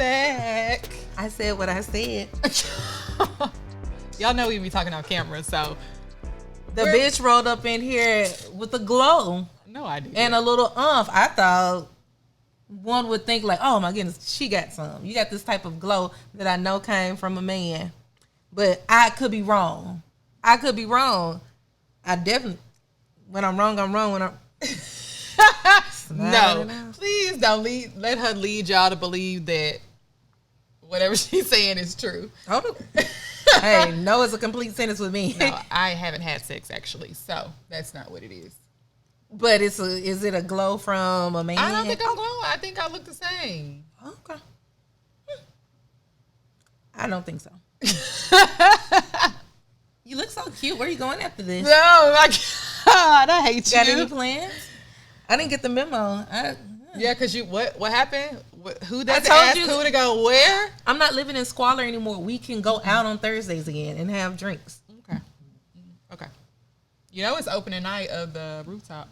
back. I said what I said. Y'all know we be talking on camera, so. The bitch rolled up in here with a glow. No idea. And a little umph. I thought one would think like, oh my goodness, she got some. You got this type of glow that I know came from a man. But I could be wrong. I definitely, when I'm wrong, I'm wrong. When I'm no, please don't let her lead y'all to believe that whatever she's saying is true. Hold up. Hey, no is a complete sentence with me. No, I haven't had sex actually, so that's not what it is. But is it a glow from a man? I don't think I'm glowing. I think I look the same. Okay. I don't think so. You look so cute. Where are you going after this? No, my God, I hate you. Got any plans? I didn't get the memo. Yeah, because what happened? Who does ask who to go where? I'm not living in squalor anymore. We can go out on Thursdays again and have drinks. Okay. You know it's opening night of the rooftop.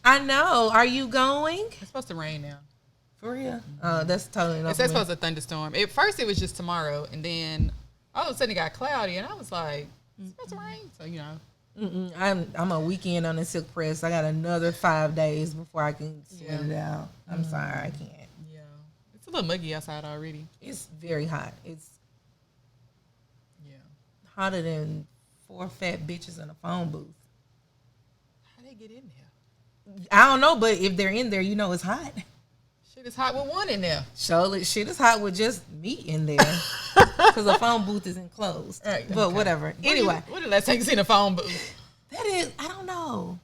I know. Are you going? It's supposed to rain now. For real? Oh, that's totally enough. It's supposed to thunderstorm. At first it was just tomorrow, and then all of a sudden it got cloudy, and I was like, it's supposed to rain. So, you know. I'm a weekend on the silk press. I got another 5 days before I can sweat it out. I'm sorry, I can't. Yeah, it's a little muggy outside already. It's very hot. It's hotter than 4 fat bitches in a phone booth. How they get in there? I don't know, but if they're in there, you know it's hot. Shit is hot with one in there. Surely, shit is hot with just me in there because the phone booth is enclosed. Right, but okay. Whatever. Anyway, what the last time you seen a phone booth? That is, I don't know.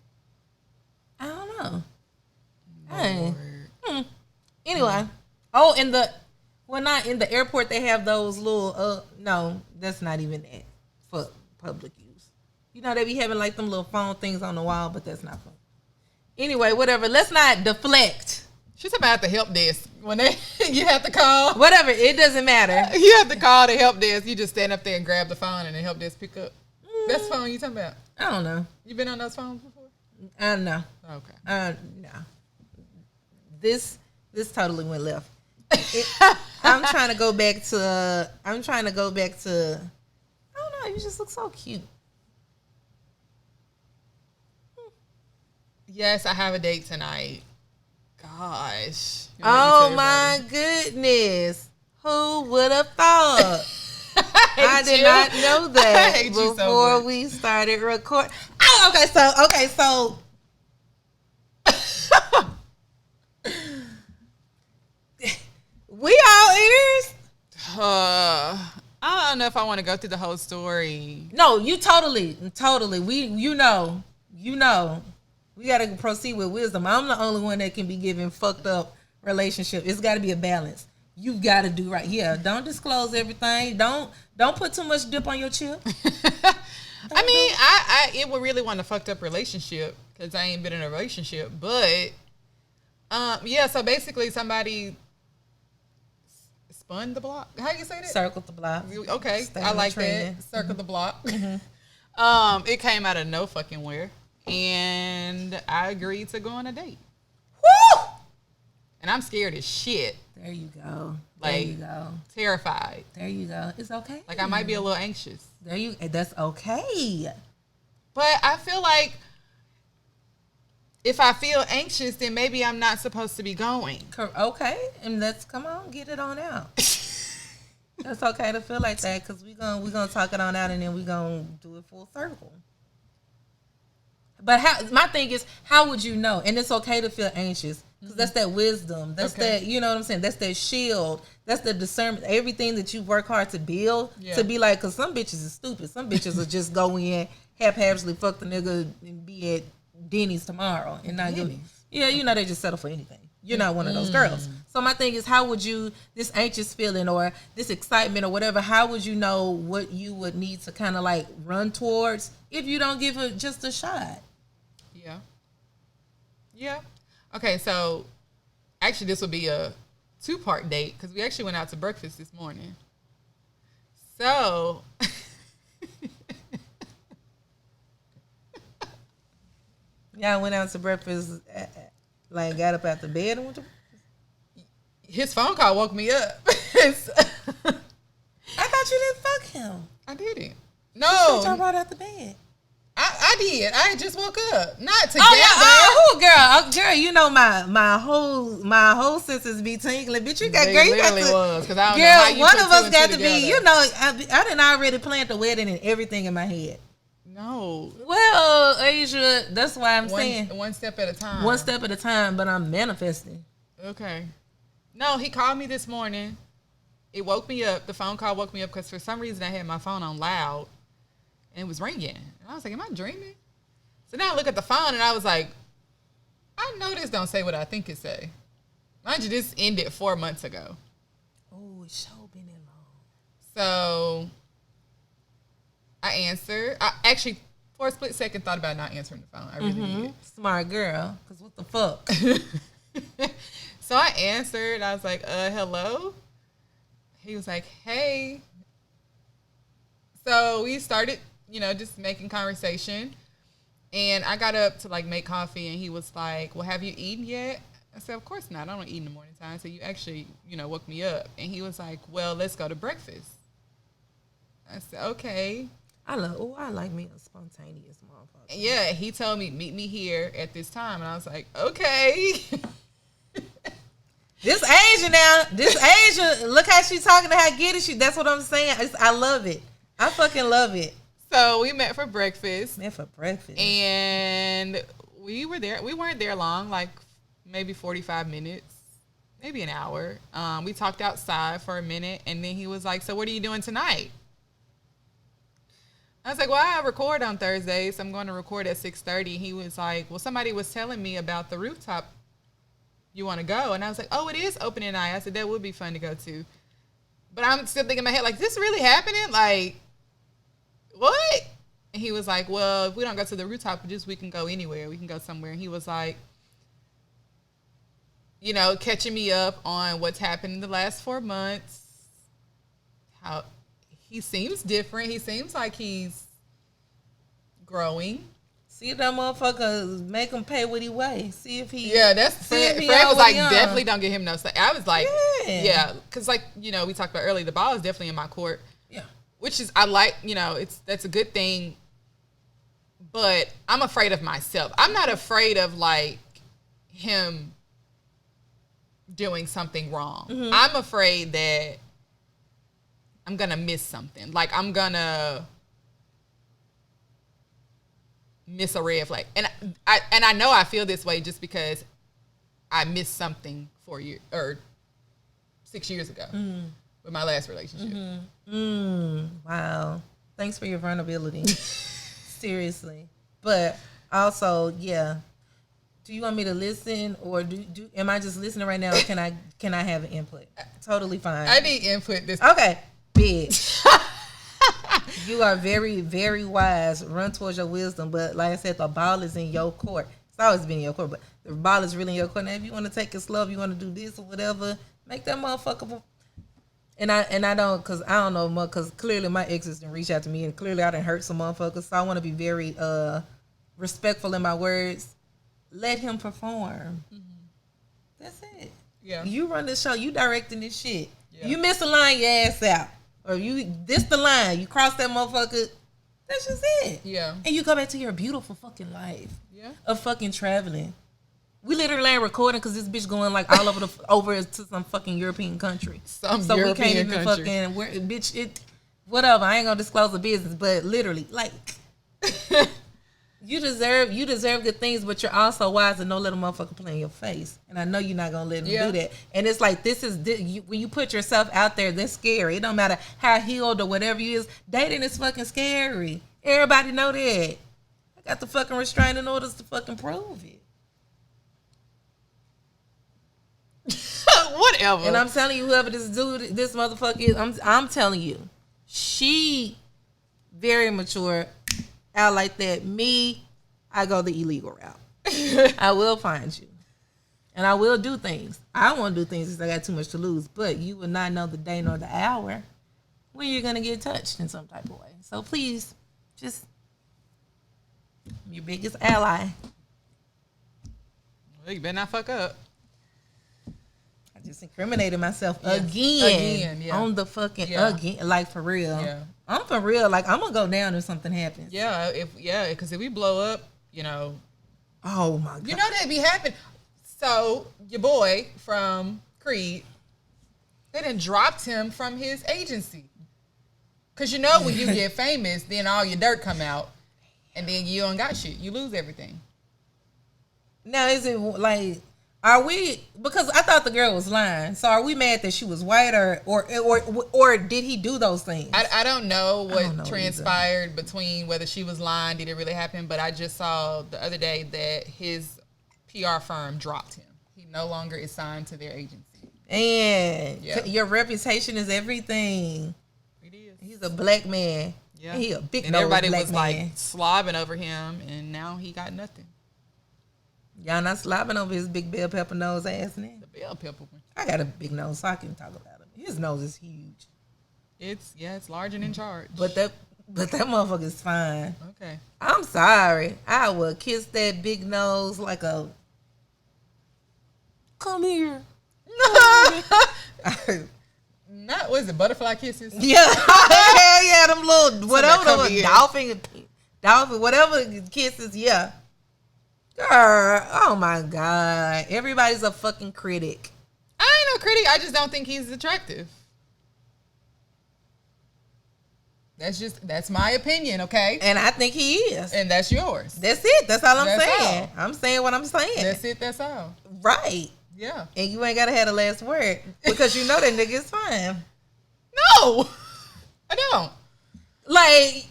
Anyway, not in the airport. They have those little. No, that's not even that for public use. You know they be having like them little phone things on the wall, but that's not fun. Anyway, whatever. Let's not deflect. She's about the help desk. When you have to call. Whatever, it doesn't matter. You have to call the help desk. You just stand up there and grab the phone and the help desk pick up. That's the phone you talking about? I don't know. You been on those phones before? No. Okay. No. This totally went left. I'm trying to go back to, I don't know, you just look so cute. Yes, I have a date tonight. Gosh. Oh my goodness. Who would have thought? I did not know that before we started recording. Oh, okay, so we all ears? I don't know if I want to go through the whole story. No, you totally. You know. We got to proceed with wisdom. I'm the only one that can be giving fucked up relationship. It's got to be a balance. You've got to do right. Yeah, don't disclose everything. Don't put too much dip on your chip. It would really want a fucked up relationship because I ain't been in a relationship. But, so basically somebody spun the block. How you say that? Circled the block. Okay, I like that. Circle the block. It came out of no fucking where. And I agreed to go on a date. Woo! And I'm scared as shit. There you go. Terrified. There you go. It's okay. Like I might be a little anxious. That's okay. But I feel like if I feel anxious, then maybe I'm not supposed to be going. Okay. And come on, get it on out. That's okay to feel like that because we're gonna talk it on out and then we're gonna do it full circle. But my thing is, how would you know? And it's okay to feel anxious because that's that wisdom. That's that, you know what I'm saying? That's that shield. That's the discernment. Everything that you work hard to build to be like, because some bitches is stupid. Some bitches will just go in, haphazardly fuck the nigga and be at Denny's tomorrow and not give. Yeah, you know they just settle for anything. You're not one of those girls. So my thing is, how would you, this anxious feeling or this excitement or whatever, how would you know what you would need to kind of like run towards if you don't give it just a shot? Yeah. Okay, so actually this will be a 2-part date because we actually went out to breakfast this morning. So y'all went out to breakfast, like got up out the bed and went to breakfast? His phone call woke me up. I thought you didn't fuck him. I didn't. No. Y'all brought out the bed. I did. I just woke up. Not together. Oh, girl. Girl, you know my whole senses be tingling. Bitch, you got they great. Literally was. Because I don't know girl, how you one put of us two got and to two be, together. you know, I didn't already planned the wedding and everything in my head. No. Well, Asia, that's why I'm saying. One step at a time. One step at a time, but I'm manifesting. Okay. No, he called me this morning. It woke me up. The phone call woke me up because for some reason I had my phone on loud and it was ringing. And I was like, am I dreaming? So now I look at the phone and I was like, I know this don't say what I think it say. Mind you, this ended 4 months ago. Oh, it's so been in long. So I answered. I actually, for a split second, thought about not answering the phone. I really did. Smart girl. Because what the fuck? So I answered. I was like, hello? He was like, hey. So we started, just making conversation. And I got up to, make coffee, and he was like, well, have you eaten yet? I said, of course not. I don't eat in the morning time. So you actually, woke me up. And he was like, well, let's go to breakfast. I said, okay. I like me a spontaneous motherfucker. Yeah, he told me, meet me here at this time. And I was like, okay. This Asia, look how she's talking to how giddy she. That's what I'm saying. I love it. I fucking love it. So we met for breakfast. And we were there. We weren't there long, maybe 45 minutes, maybe an hour. We talked outside for a minute, and then he was like, so what are you doing tonight? I was like, well, I record on Thursdays, so I'm going to record at 6:30. He was like, well, somebody was telling me about the rooftop. You want to go? And I was like, oh, it is opening night. I said, that would be fun to go to. But I'm still thinking in my head, is this really happening? What? And he was like, well, if we don't go to the rooftop, we can go anywhere. We can go somewhere. And he was like, catching me up on what's happened in the last 4 months. How he seems different. He seems like he's growing. See if that motherfucker make him pay what he weighs. See if he. Yeah, that's Fred was like, definitely don't get him no stuff. I was like, yeah, because we talked about earlier, the ball is definitely in my court. Yeah. Which is, I like, that's a good thing, but I'm afraid of myself. I'm not afraid of, him doing something wrong. Mm-hmm. I'm afraid that I'm going to miss something. I'm going to miss a red flag. And I know I feel this way just because I missed something 6 years ago with my last relationship. Wow. Thanks for your vulnerability. Seriously. But also, yeah. Do you want me to listen, or am I just listening right now, or can I have an input? Totally fine. I need input this time. Okay. Bitch. You are very, very wise. Run towards your wisdom. But like I said, the ball is in your court. It's always been in your court, but the ball is really in your court. Now, if you want to take it slow, if you want to do this or whatever, make that motherfucker. And I don't, because I don't know, because clearly my exes didn't reach out to me, and clearly I done hurt some motherfuckers. So I want to be very respectful in my words. Let him perform. Mm-hmm. That's it. Yeah. You run this show. You directing this shit. Yeah. You miss a line, your ass out. Or this the line. You cross that motherfucker. That's just it. Yeah. And you go back to your beautiful fucking life. Yeah. Of fucking traveling. We literally ain't recording because this bitch going all over to some fucking European country. So European we can't even country. Whatever. I ain't gonna disclose the business, but literally, you deserve good things, but you're also wise and don't let a motherfucker play in your face. And I know you're not gonna let him do that. And it's like when you put yourself out there, that's scary. It don't matter how healed or whatever you is. Dating is fucking scary. Everybody know that. I got the fucking restraining orders to fucking prove it. Whatever. And I'm telling you, whoever this motherfucker is, I'm telling you, she very mature. Out like that. Me, I go the illegal route. I will find you. And I will do things. I won't do things because I got too much to lose. But you will not know the day nor the hour when you're going to get touched in some type of way. So please, just your biggest ally. Well, you better not fuck up. just incriminated myself again yeah. on the fucking again, like for real. Yeah, I'm for real. Like I'm gonna go down if something happens. Yeah, because if we blow up, oh my god, that'd be happening. So your boy from Creed, they done dropped him from his agency. Cause when you get famous, then all your dirt come out, and then you don't got shit. You lose everything. Now is it like, are we? Because I thought the girl was lying. So are we mad that she was white, or did he do those things? I don't know what transpired between whether she was lying, did it really happen? But I just saw the other day that his PR firm dropped him. He no longer is signed to their agency. And your reputation is everything. He's a black man. Yeah, he a big. And everybody was like slobbing over him, and now he got nothing. Y'all not slobbing over his big bell pepper nose ass now. The bell pepper one. I got a big nose, so I can talk about him. His nose is huge. It's large and in charge. But that motherfucker is fine. Okay. I'm sorry. I would kiss that big nose like a. Come here. Not, what is it, butterfly kisses? Yeah. Hell yeah, them little, whatever, dolphin, whatever kisses, yeah. Girl, oh my God. Everybody's a fucking critic. I ain't no critic. I just don't think he's attractive. That's my opinion, okay? And I think he is. And that's yours. That's it. That's all I'm saying. I'm saying what I'm saying. That's it. That's all. Right. Yeah. And you ain't got to have the last word because you know that nigga is fine. No, I don't. Like,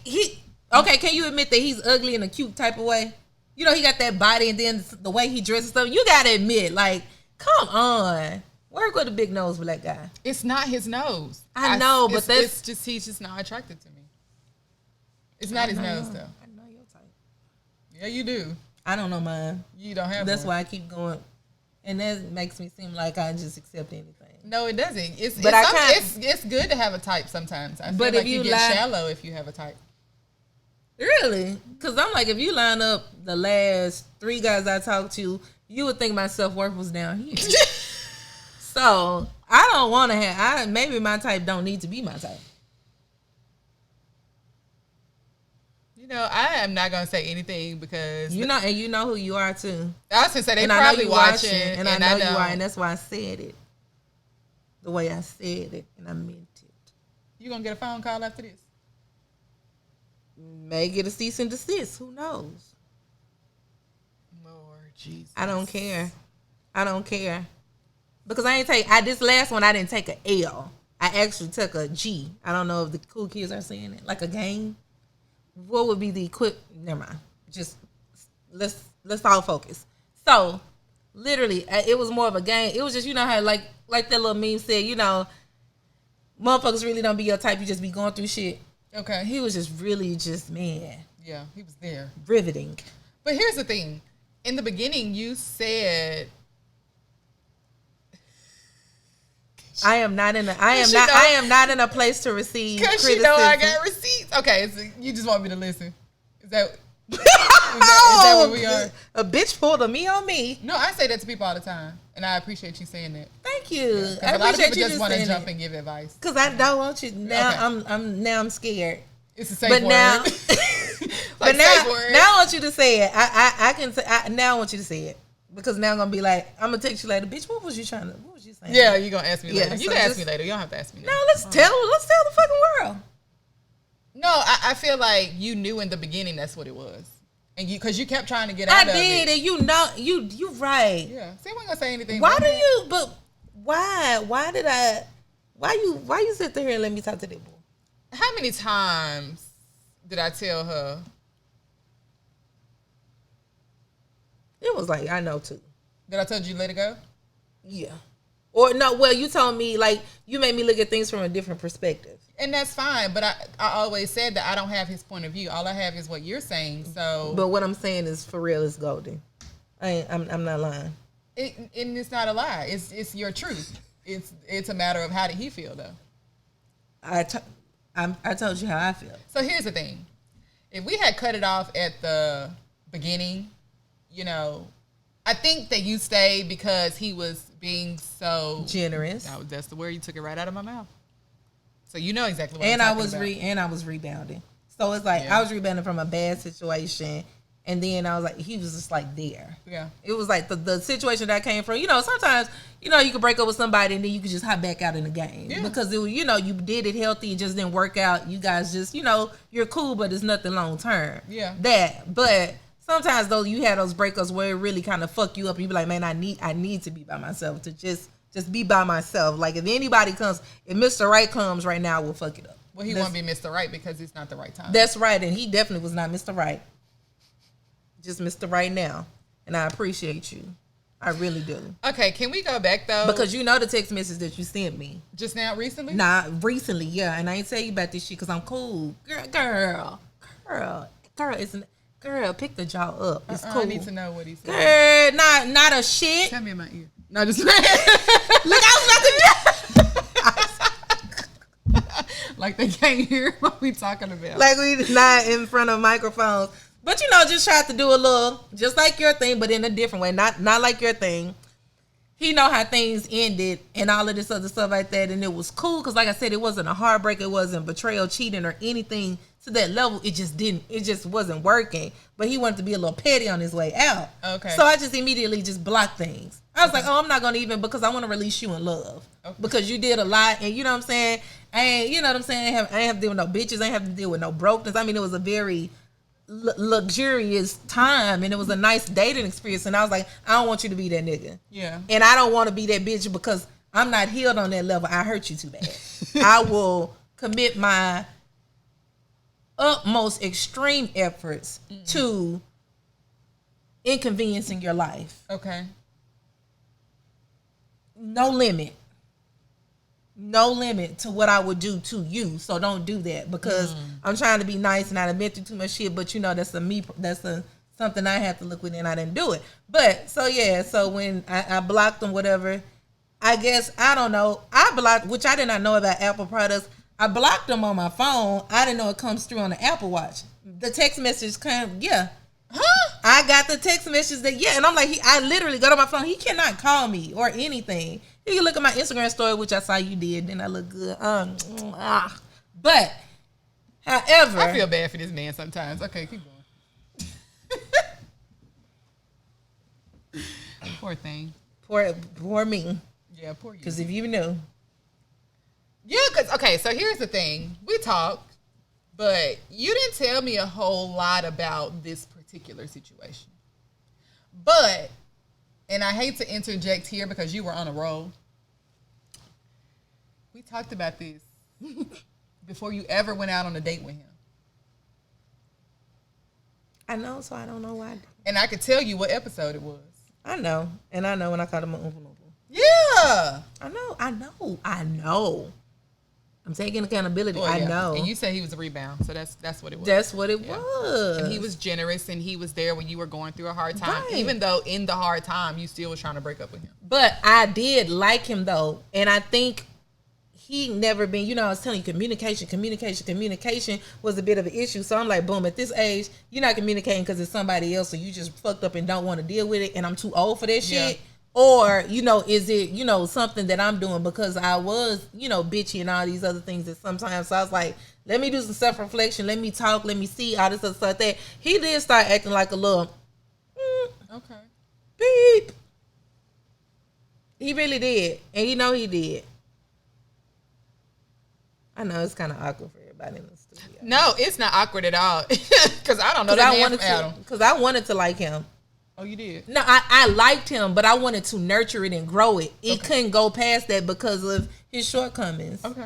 okay, can you admit that he's ugly in a cute type of way? He got that body and then the way he dresses stuff. You got to admit, like, come on. Work with a big nose black guy. It's not his nose. I know, but he's just not attracted to me. It's not his nose, though. I know your type. Yeah, you do. I don't know mine. You don't have That's why I keep going. And that makes me seem like I just accept anything. No, it doesn't. It's good to have a type sometimes. I feel like you get shallow if you have a type. Really? Because I'm like, if you line up the last 3 guys I talked to, you would think my self-worth was down here. So I don't want to have. Maybe my type don't need to be my type. I am not gonna say anything because and you know who you are too. I was gonna say they probably watching, and I know you are, and that's why I said it the way I said it, and I meant it. You gonna get a phone call after this? May get a cease and desist. Who knows? Lord Jesus, I don't care because this last one I didn't take a L. I actually took a G. I don't know if the cool kids are saying it like a game. What would be the never mind. Just let's all focus. So literally it was more of a game. It was just how like that little meme said, motherfuckers really don't be your type, you just be going through shit. Okay. He was just really man. Yeah, he was there. Riveting. But here's the thing. In the beginning you said I am not in a place to receive criticism. Because I got receipts. Okay, so you just want me to listen. Is that what we are? A bitch pulled a me on me. No, I say that to people all the time, and I appreciate you saying that. Thank you. Yeah, a lot of people just want to jump and give advice. Because I don't want you. Now okay. I'm scared. It's a safe word. Now, but now I want you to say it. I can say now I want you to say it. Because now I'm gonna be like, I'm gonna text you later, bitch. What was you saying? Yeah, you're gonna ask me later. You can ask me later. You don't have to ask me now. No, let's tell the fucking world. No, I feel like you knew in the beginning that's what it was, and because you kept trying to get out of it. I did, and you right. Yeah, see, we ain't gonna say anything. Why you sit there and let me talk to that boy? How many times did I tell her? It was like, I know too. Did I tell you let it go? Yeah. Or no, well, you told me, like, you made me look at things from a different perspective. And that's fine, but I always said that I don't have his point of view. All I have is what you're saying, so... But what I'm saying is, for real, it's golden. I'm not lying. And it's not a lie. It's your truth. It's a matter of how did he feel, though? I told you how I feel. So here's the thing. If we had cut it off at the beginning... I think that you stayed because he was being so generous. That's the word, you took it right out of my mouth. So you know exactly what and I'm I was talking about. And I was rebounding. So it's like I was rebounding from a bad situation, and then I was like, he was just like there. Yeah. It was like the situation that I came from. You know, sometimes you could break up with somebody and then you could just hop back out in the game because it was, you did it healthy, it just didn't work out. You guys just you're cool, but it's nothing long term. Yeah. But sometimes though you have those breakups where it really kind of fuck you up. And you be like, man, I need to be by myself, to just be by myself. Like if anybody comes, if Mr. Right comes right now, we'll fuck it up. Well, he won't be Mr. Right because it's not the right time. That's right, and he definitely was not Mr. Right. Just Mr. Right now, and I appreciate you. I really do. Okay, can we go back though? Because the text message that you sent me just now, recently. Nah, recently, yeah. And I ain't tell you about this shit because I'm cool, girl. Pick the jaw up. It's cool. I need to know what he said. Girl, not a shit. Tell me in my ear. No, just look. I was about to. Like they can't hear what we talking about. Like we not in front of microphones. But just try to do a little, just like your thing, but in a different way. Not like your thing. He know how things ended and all of this other stuff like that, and it was cool because, like I said, it wasn't a heartbreak, it wasn't betrayal, cheating, or anything to that level. It just wasn't working. But he wanted to be a little petty on his way out. Okay. So I just immediately just blocked things. I was like, oh, I'm not gonna even, because I want to release you in love. Okay. Because you did a lot, and you know what I'm saying. And you know what I'm saying. I ain't have to deal with no bitches. I ain't have to deal with no brokenness. I mean, it was a very luxurious time, and it was a nice dating experience. And I was like, I don't want you to be that nigga. Yeah. And I don't want to be that bitch because I'm not healed on that level. I hurt you too bad. I will commit my utmost extreme efforts to inconveniencing your life. Okay. No limit to what I would do to you. So don't do that because I'm trying to be nice and I've been through too much shit. But that's something I have to look within. I didn't do it. But so when I blocked them, whatever, I guess, I don't know. I blocked, which I did not know about Apple products. I blocked them on my phone. I didn't know it comes through on the Apple Watch. The text message came, Huh? I got the text message and I'm like, I literally go to my phone. He cannot call me or anything. You can look at my Instagram story, which I saw you did, and I look good. But, however, I feel bad for this man sometimes. Okay, keep going. Poor thing. Poor me. Yeah, poor you. Because if you knew. Yeah, because, okay, so here's the thing. We talked, but you didn't tell me a whole lot about this particular situation. But, and I hate to interject here because you were on a roll. We talked about this before you ever went out on a date with him. I know, so I don't know why. And I could tell you what episode it was. I know. And I know when I called him an Oompa Loompa. Yeah. I know. I'm taking accountability. I know. And you said he was a rebound, so that's what it was. That's what it was. And he was generous, and he was there when you were going through a hard time. Right. Even though in the hard time, you still was trying to break up with him. But I did like him, though. And I think he never been, I was telling you, communication was a bit of an issue. So I'm like, boom, at this age, you're not communicating because it's somebody else, so you just fucked up and don't want to deal with it, and I'm too old for that shit. Or, is it, something that I'm doing because I was, bitchy and all these other things that sometimes. So I was like, let me do some self-reflection. Let me talk. Let me see all this other stuff. That he did start acting like a little, okay, beep. He really did. And he did. I know it's kind of awkward for everybody in the studio. No, it's not awkward at all. Because I don't know that man from Adam. Because I wanted to like him. Oh, you did? No, I liked him, but I wanted to nurture it and grow it. It couldn't go past that because of his shortcomings. Okay.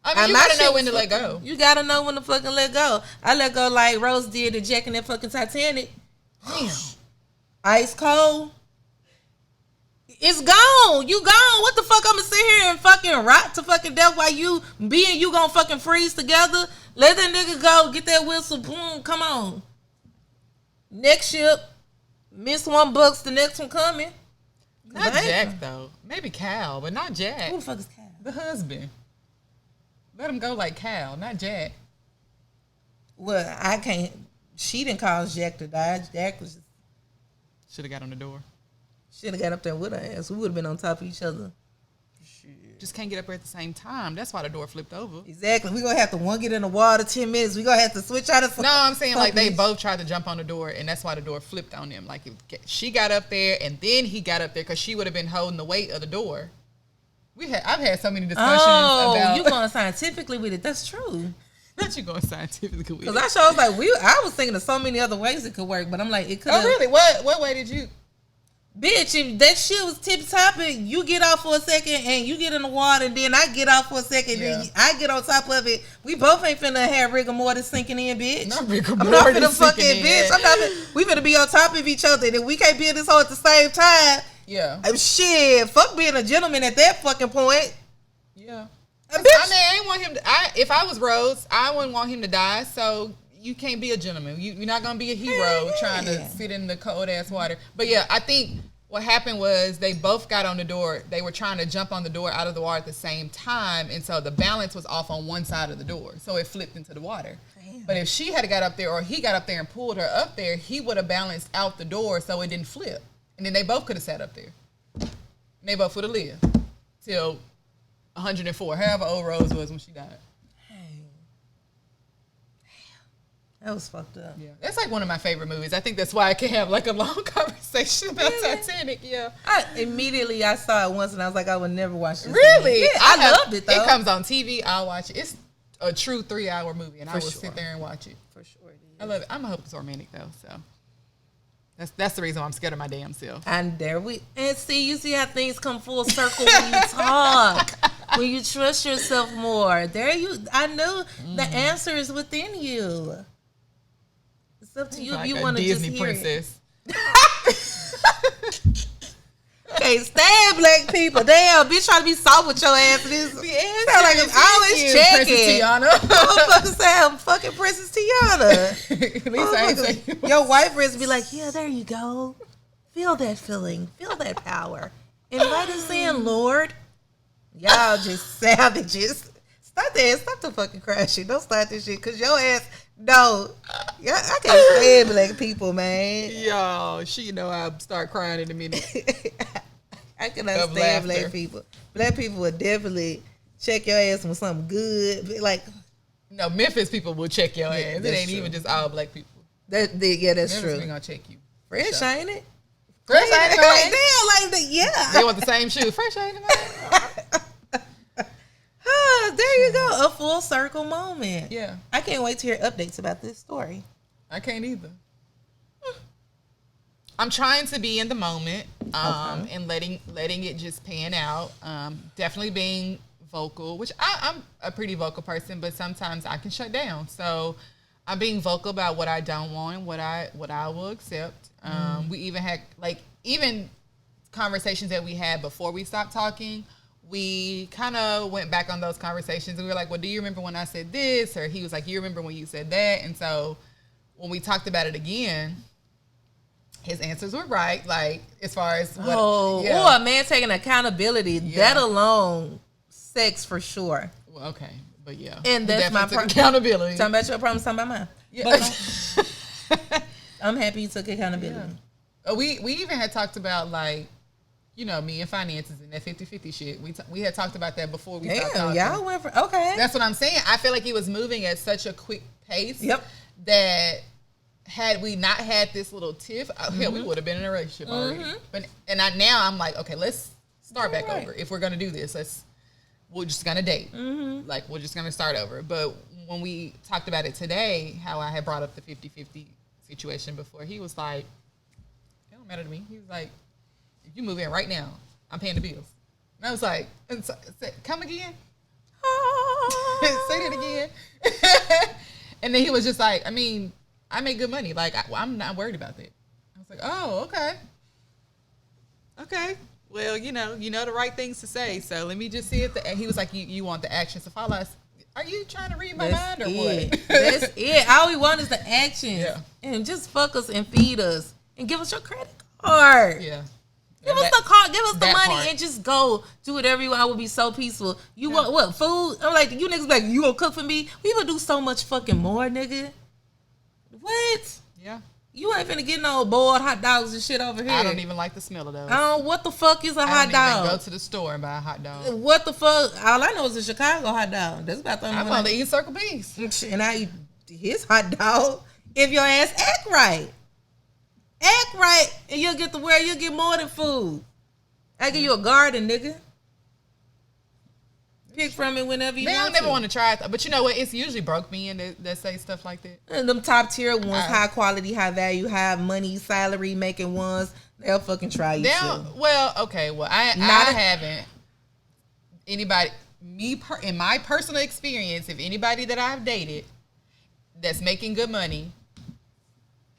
I mean, you gotta know when to let go. You gotta know when to fucking let go. I let go like Rose did to Jack in that fucking Titanic. Damn. Ice cold. It's gone. You gone. What the fuck? I'ma sit here and fucking rot to fucking death while you gonna fucking freeze together? Let that nigga go. Get that whistle. Boom. Come on. Next ship. Miss one bucks, the next one coming. Not Jack, though. Maybe Cal, but not Jack. Who the fuck is Cal? The husband. Let him go like Cal, not Jack. Well, I can't. She didn't cause Jack to die. Jack was just... Should have got on the door. Should have got up there with her ass. We would have been on top of each other. Just can't get up there at the same time. That's why the door flipped over. Exactly. We're going to have to one get in the water 10 minutes. We're going to have to switch out of No, I'm saying like they both tried to jump on the door, and that's why the door flipped on them. Like she got up there, and then he got up there because she would have been holding the weight of the door. I've had so many discussions about... you going scientifically with it. That's true. Not you going scientifically with it. Because I was like, I was thinking of so many other ways it could work, but I'm like, it could. Oh, really? What way did you... Bitch, if that shit was tip-topping, you get off for a second and you get in the water, and then I get off for a second, then I get on top of it. We both ain't finna have rigor mortis sinking in, bitch. I'm not finna fucking, bitch. We finna be on top of each other, and we can't be in this hole at the same time. Yeah. Shit, fuck being a gentleman at that fucking point. Yeah. I mean, I ain't want him to... if I was Rose, I wouldn't want him to die, so... You can't be a gentleman. You're not going to be a hero trying to sit in the cold-ass water. But, yeah, I think what happened was they both got on the door. They were trying to jump on the door out of the water at the same time, and so the balance was off on one side of the door, so it flipped into the water. Damn. But if she had got up there or he got up there and pulled her up there, he would have balanced out the door so it didn't flip. And then they both could have sat up there. And they both would have lived till 104, however old Rose was when she died. That was fucked up. Yeah, that's like one of my favorite movies. I think that's why I can have like a long conversation about Titanic. Yeah. I saw it once and I was like, I would never watch this. Really? Yeah, I loved it though. It comes on TV. I'll watch it. It's a true 3-hour movie, and I will sit there and watch it. For sure. I love it. I'm a hopeless romantic though, so that's the reason why I'm scared of my damn self. And you see how things come full circle when you talk. When you trust yourself more. I know the answer is within you. It's up to you if you want to just hear princess. Can't stand black people. Damn, bitch trying to be soft with your ass. This sound like I'm always checking. Motherfucker say I'm fucking Princess Tiana. At least I ain't saying your white friends be like, yeah, there you go. Feel that feeling. Feel that power. Invite us in, Lord. Y'all just savages. Stop that. Stop the fucking crashing. Don't start this shit. Cause your ass, no. Yeah, I can't stand black people, man. Yo, she know I'll start crying in a minute. I cannot stand black people. Black people would definitely check your ass with something good. Like, no, Memphis people will check your ass. It ain't even just all black people. That's Memphis true. We gonna check you. Fresh, ain't it? Fresh ain't it, man? Damn, like yeah. They want the same shoe. Fresh ain't it, man? There you go. A full circle moment. Yeah. I can't wait to hear updates about this story. I can't either. I'm trying to be in the moment and letting it just pan out. Definitely being vocal, which I'm a pretty vocal person, but sometimes I can shut down. So I'm being vocal about what I don't want and what I will accept. We even had even conversations that we had before we stopped talking. We kind of went back on those conversations and we were like, well, do you remember when I said this? Or he was like, you remember when you said that? And so when we talked about it again, his answers were right. Like, as far as what... a man taking accountability. Yeah. That alone, sex for sure. Well, okay. But yeah. And that's my accountability. Talking about your problems, talking about mine. Yeah. But, I'm happy you took accountability. Yeah. We even had talked about, like, you know, me and finances and that 50-50 shit. We had talked about that before we started talking. Y'all went for... Okay. That's what I'm saying. I feel like he was moving at such a quick pace. Yep. That had we not had this little tiff, hell, we would have been in a relationship already. But now I'm like, okay, let's start back over. If we're gonna do this, we're just gonna date. Like, we're just gonna start over. But when we talked about it today, how I had brought up the 50-50 situation before, he was like, it don't matter to me. He was like, if you move in right now, I'm paying the bills. And I was like, come again? Say that again. And then he was just like, I mean, I make good money. Like, I'm not worried about that. I was like, oh, okay. Okay. Well, you know the right things to say. So let me just see if he was like, you want the actions to follow us. Are you trying to read my mind or what? That's it. All we want is the actions. Yeah. And just fuck us and feed us and give us your credit card. Yeah. Give us the card, give us the money, part. and just go do whatever you want. I would be so peaceful. You want what? Food? I'm like, you niggas like, you gonna cook for me? We would do so much fucking more, nigga. What? Yeah. You ain't finna get no boiled hot dogs and shit over here. I don't even like the smell of those. What the fuck is a hot dog? I don't even go to the store and buy a hot dog. What the fuck? All I know is a Chicago hot dog. That's about the only one. I'm only eating Circle B's. And I eat his hot dog if your ass act right. Act right, and you'll get you'll get more than food. I give you a garden, nigga. Pick from it whenever you want to. I never want to try it, but you know what? It's usually broke men that say stuff like that. And them top tier ones, high quality, high value, high money, salary making ones, they'll fucking try you too. Well, okay. Well, I haven't. Anybody, in my personal experience, if anybody that I've dated that's making good money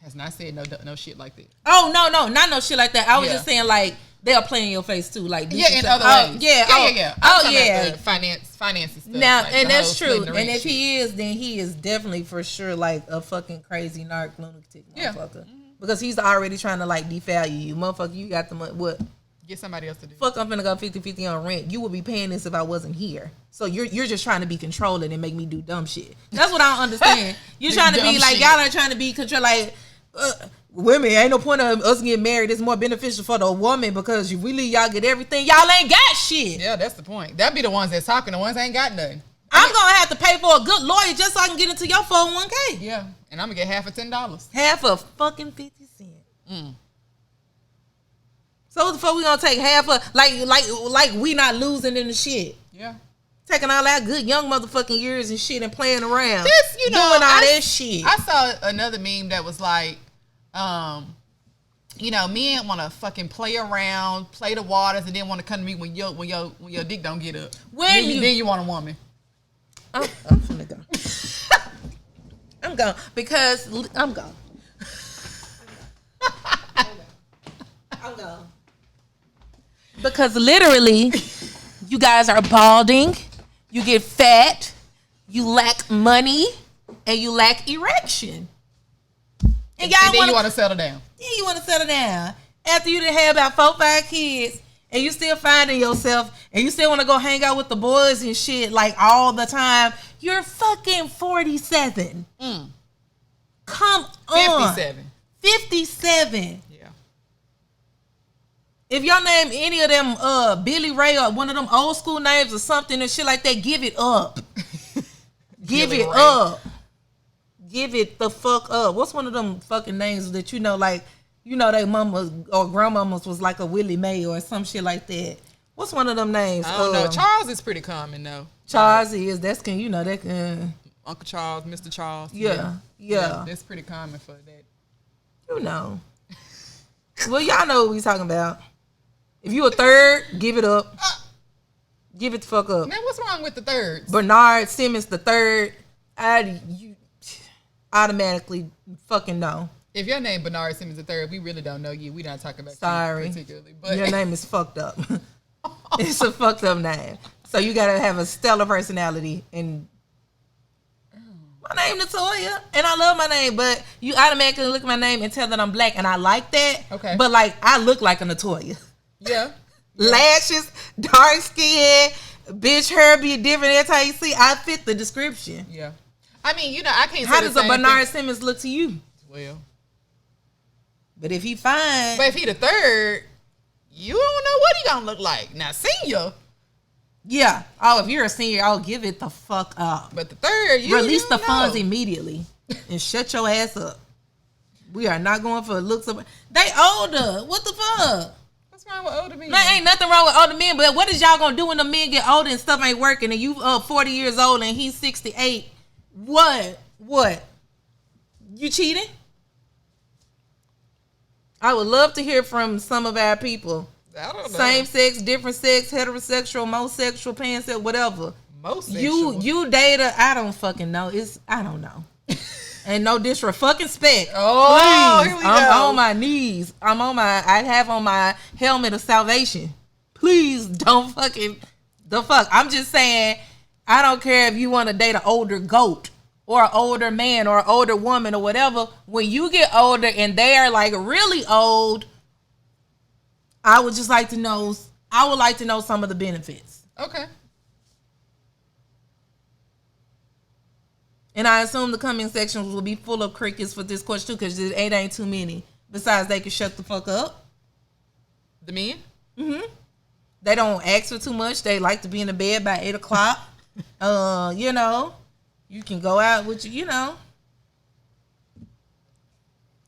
has not said no shit like that. Oh, no, not no shit like that. I was just saying, like, they'll play in your face too, like in other ways. Yeah. Finances stuff. Now, like, and that's true. And if he is, then he is definitely for sure like a fucking crazy narc lunatic motherfucker. Mm-hmm. Because he's already trying to like devalue you, motherfucker. You got the money. What? Get somebody else to do. Fuck, I'm finna go 50-50 on rent. You would be paying this if I wasn't here. So you're just trying to be controlling and make me do dumb shit. That's what I don't understand. You're trying to be like shit. Y'all are trying to be control like. Women, ain't no point of us getting married. It's more beneficial for the woman because you really y'all get everything. Y'all ain't got shit. Yeah, that's the point. That'd be the ones that's talking. The ones that ain't got nothing. I'm gonna have to pay for a good lawyer just so I can get into your 401k. Yeah, and I'm gonna get half of $10. Half of fucking 50 cents. So what the fuck we gonna take half of like we not losing in the shit? Yeah. Taking all that good young motherfucking years and shit and playing around. Doing all that shit. I saw another meme that was like, men want to fucking play around, play the waters, and then want to come to me when your dick don't get up. Then you want a woman. I'm finna go. I'm gone because I'm gone. I'm gone. Because literally, you guys are balding. You get fat, you lack money, and you lack erection. And then you want to settle down. Yeah, you want to settle down. After you done had about 4-5 kids, and you still finding yourself, and you still want to go hang out with the boys and shit like all the time, you're fucking 47. Come on. 57. If y'all name any of them Billy Ray or one of them old school names or something and shit like that, give it up. Give it up. Give it the fuck up. What's one of them fucking names that like, they mamas or grandmamas was like a Willie Mae or some shit like that? What's one of them names? I don't know. Charles is pretty common though. Charles is. That's that can. Uncle Charles, Mr. Charles. Yeah. That's pretty common for that. Well, y'all know what we talking about. If you a third, give it up. Give it the fuck up. Man, what's wrong with the thirds? Bernard Simmons the third. You automatically fucking know. If your name Bernard Simmons the third, we really don't know you. We not talking about you particularly. But your name is fucked up. It's a fucked up name. So you gotta have a stellar personality. And my name is Toya, and I love my name, but you automatically look at my name and tell that I'm black, and I like that. Okay. But like I look like a Natoya. Yeah. Lashes, dark skin, bitch hair be different. That's how you see. I fit the description. Yeah. I mean, I can't. How does a Bernard Simmons look to you? Well, but if he fine, but if he the third, you don't know what he gonna look like. Now, senior. Yeah. Oh, if you're a senior, I'll give it the fuck up. But the third, release the funds immediately and shut your ass up. We are not going for looks of. They older. What the fuck? What's wrong with older men? There ain't nothing wrong with older men, but what is y'all gonna do when the men get older and stuff ain't working and you 40 years old and he's 68? What? You cheating? I would love to hear from some of our people. I don't know. Same sex, different sex, heterosexual, homosexual, pansexual, whatever. Most sexual. You date I don't fucking know. I don't know. And no disrespect. Oh, please. I'm on my knees. I have on my helmet of salvation. Please don't I'm just saying, I don't care if you want to date an older goat or an older man or an older woman or whatever. When you get older and they are like really old, I would like to know some of the benefits. Okay. And I assume the comment sections will be full of crickets for this question too, because it ain't too many. Besides, they can shut the fuck up. The men? Mm-hmm. They don't ask for too much. They like to be in the bed by 8 o'clock. You know, you can go out with you know.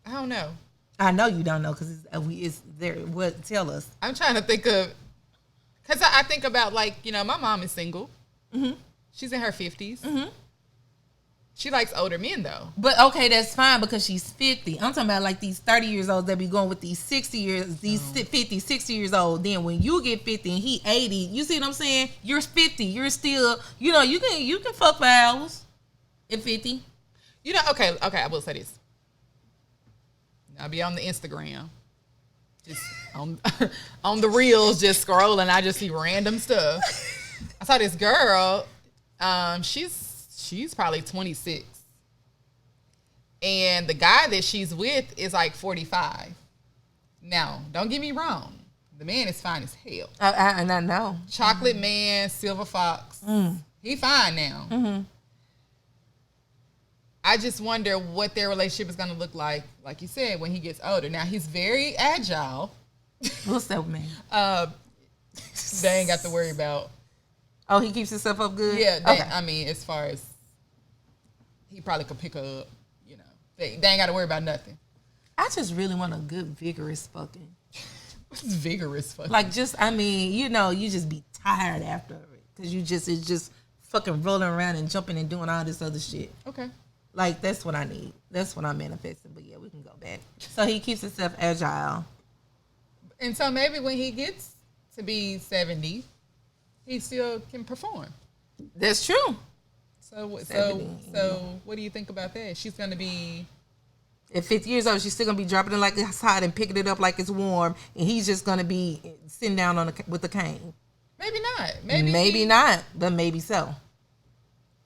I don't know. I know you don't know because it's there. What? Tell us. I'm trying to think of, because I think about, like, you know, my mom is single. Mm-hmm. She's in her 50s. Mm-hmm. She likes older men, though. But, okay, that's fine because she's 50. I'm talking about, like, these 30 years old that be going with these 60 years, these 50, 60 years old. Then when you get 50 and he 80, you see what I'm saying? You're 50. You're still, you know, you can fuck for hours at 50. You know, okay, I will say this. I'll be on the Instagram, just on the reels, just scrolling. I just see random stuff. I saw this girl. She's probably 26, and the guy that she's with is like 45. Now, don't get me wrong, the man is fine as hell. And I know. Chocolate man, silver fox. He fine now. Mm-hmm. I just wonder what their relationship is going to look like you said, when he gets older. Now, he's very agile. What's that mean? They ain't got to worry about. Oh, he keeps himself up good? Yeah, okay. I mean, as far as he probably could pick her up, you know. They ain't got to worry about nothing. I just really want a good, vigorous fucking. What's vigorous fucking? Like, just, I mean, you know, you just be tired after it. Because it's just fucking rolling around and jumping and doing all this other shit. Okay. Like, that's what I need. That's what I'm manifesting. But yeah, we can go back. So he keeps himself agile. And so maybe when he gets to be 70, he still can perform. That's true. So what do you think about that? She's going to be... At 50 years old, she's still going to be dropping it like it's hot and picking it up like it's warm. And he's just going to be sitting down with a cane. Maybe not. Maybe not, but maybe so.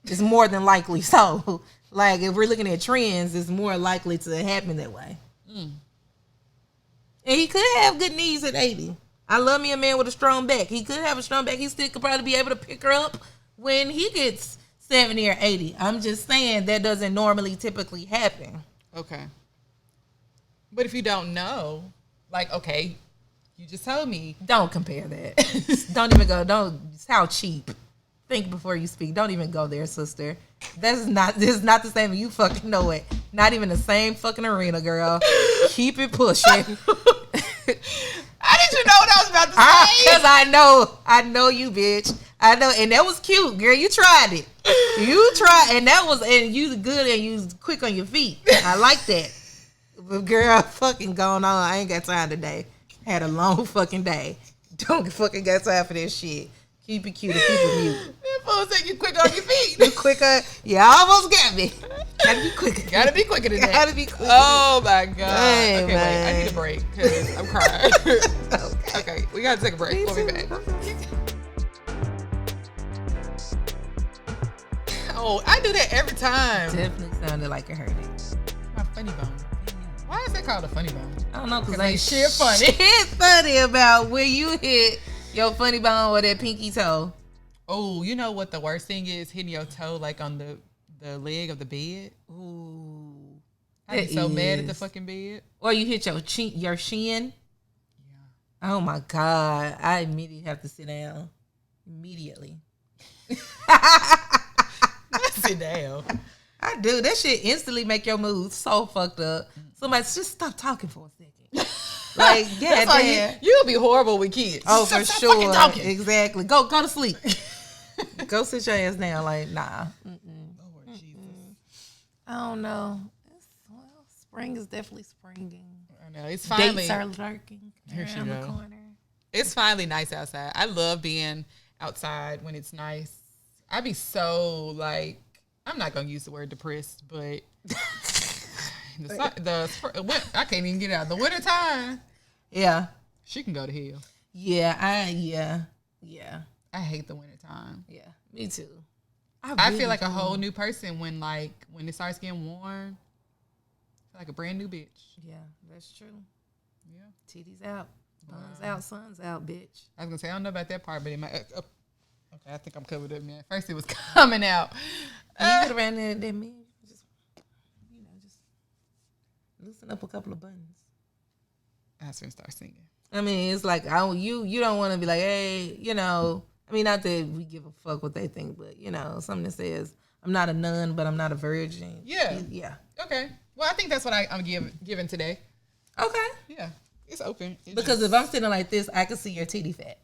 It's more than likely so. Like, if we're looking at trends, it's more likely to happen that way. And he could have good knees at 80. I love me a man with a strong back. He could have a strong back. He still could probably be able to pick her up when he gets 70 or 80. I'm just saying that doesn't normally typically happen. Okay. But if you don't know, like, okay, you just told me. Don't compare that. Don't even go. How cheap. Think before you speak. Don't even go there, sister. This is not the same. You fucking know it. Not even the same fucking arena, girl. Keep it pushing. How did you know what I was about to say? Because I know you, bitch. I know, and that was cute, girl. You tried it. You tried, and you good, and you quick on your feet. I like that. But girl, fucking going on. I ain't got time today. Had a long fucking day. Don't fucking got time for this shit. Keep it cute and keep it mute. That fool said you quick on your feet. You quicker. You almost got me. Gotta be quicker. Gotta be quicker than that. Gotta be quicker. Oh my God. Hey, okay, man. wait. I need a break because I'm crying. Okay, we gotta take a break. We'll be back. Oh, I do that every time. Definitely sounded like it hurt it. My funny bone. Why is that called a funny bone? I don't know, because ain't shit funny. Shit funny about when you hit your funny bone or that pinky toe. Oh, you know what the worst thing is? Hitting your toe like on the leg of the bed. Ooh. I'd be so mad at the fucking bed. Or you hit your shin. Yeah. Oh my God. I immediately have to sit down. Immediately. Sit down. I do. That shit instantly make your mood so fucked up. Somebody just stop talking for a second. Like, yeah, damn. You'll be horrible with kids. Oh, for sure. Exactly. Go to sleep. Go sit your ass down. Like, nah. Lord Jesus. I don't know. Spring is definitely springing. I know. It's finally. Dates are lurking around the corner. It's finally nice outside. I love being outside when it's nice. I be so, like, I'm not going to use the word depressed, but I can't even get out. The winter time. Yeah. She can go to hell. Yeah. I hate the winter time. Yeah. Me too. I feel like a whole new person when it starts getting warm. I feel like a brand new bitch. Yeah, that's true. Yeah. Titties out. Buns out, sun's out, bitch. I was going to say, I don't know about that part, but it might. Okay, I think I'm covered up, man. First it was coming out. You could have ran there, that man. Just loosen up a couple of buttons. I was gonna start singing. I mean, it's like you don't want to be like, hey, I mean, not that we give a fuck what they think, but something that says I'm not a nun, but I'm not a virgin. Yeah. Yeah. Okay. Well, I think that's what I'm giving today. Okay. Yeah. It's open. Because if I'm sitting like this, I can see your titty fat.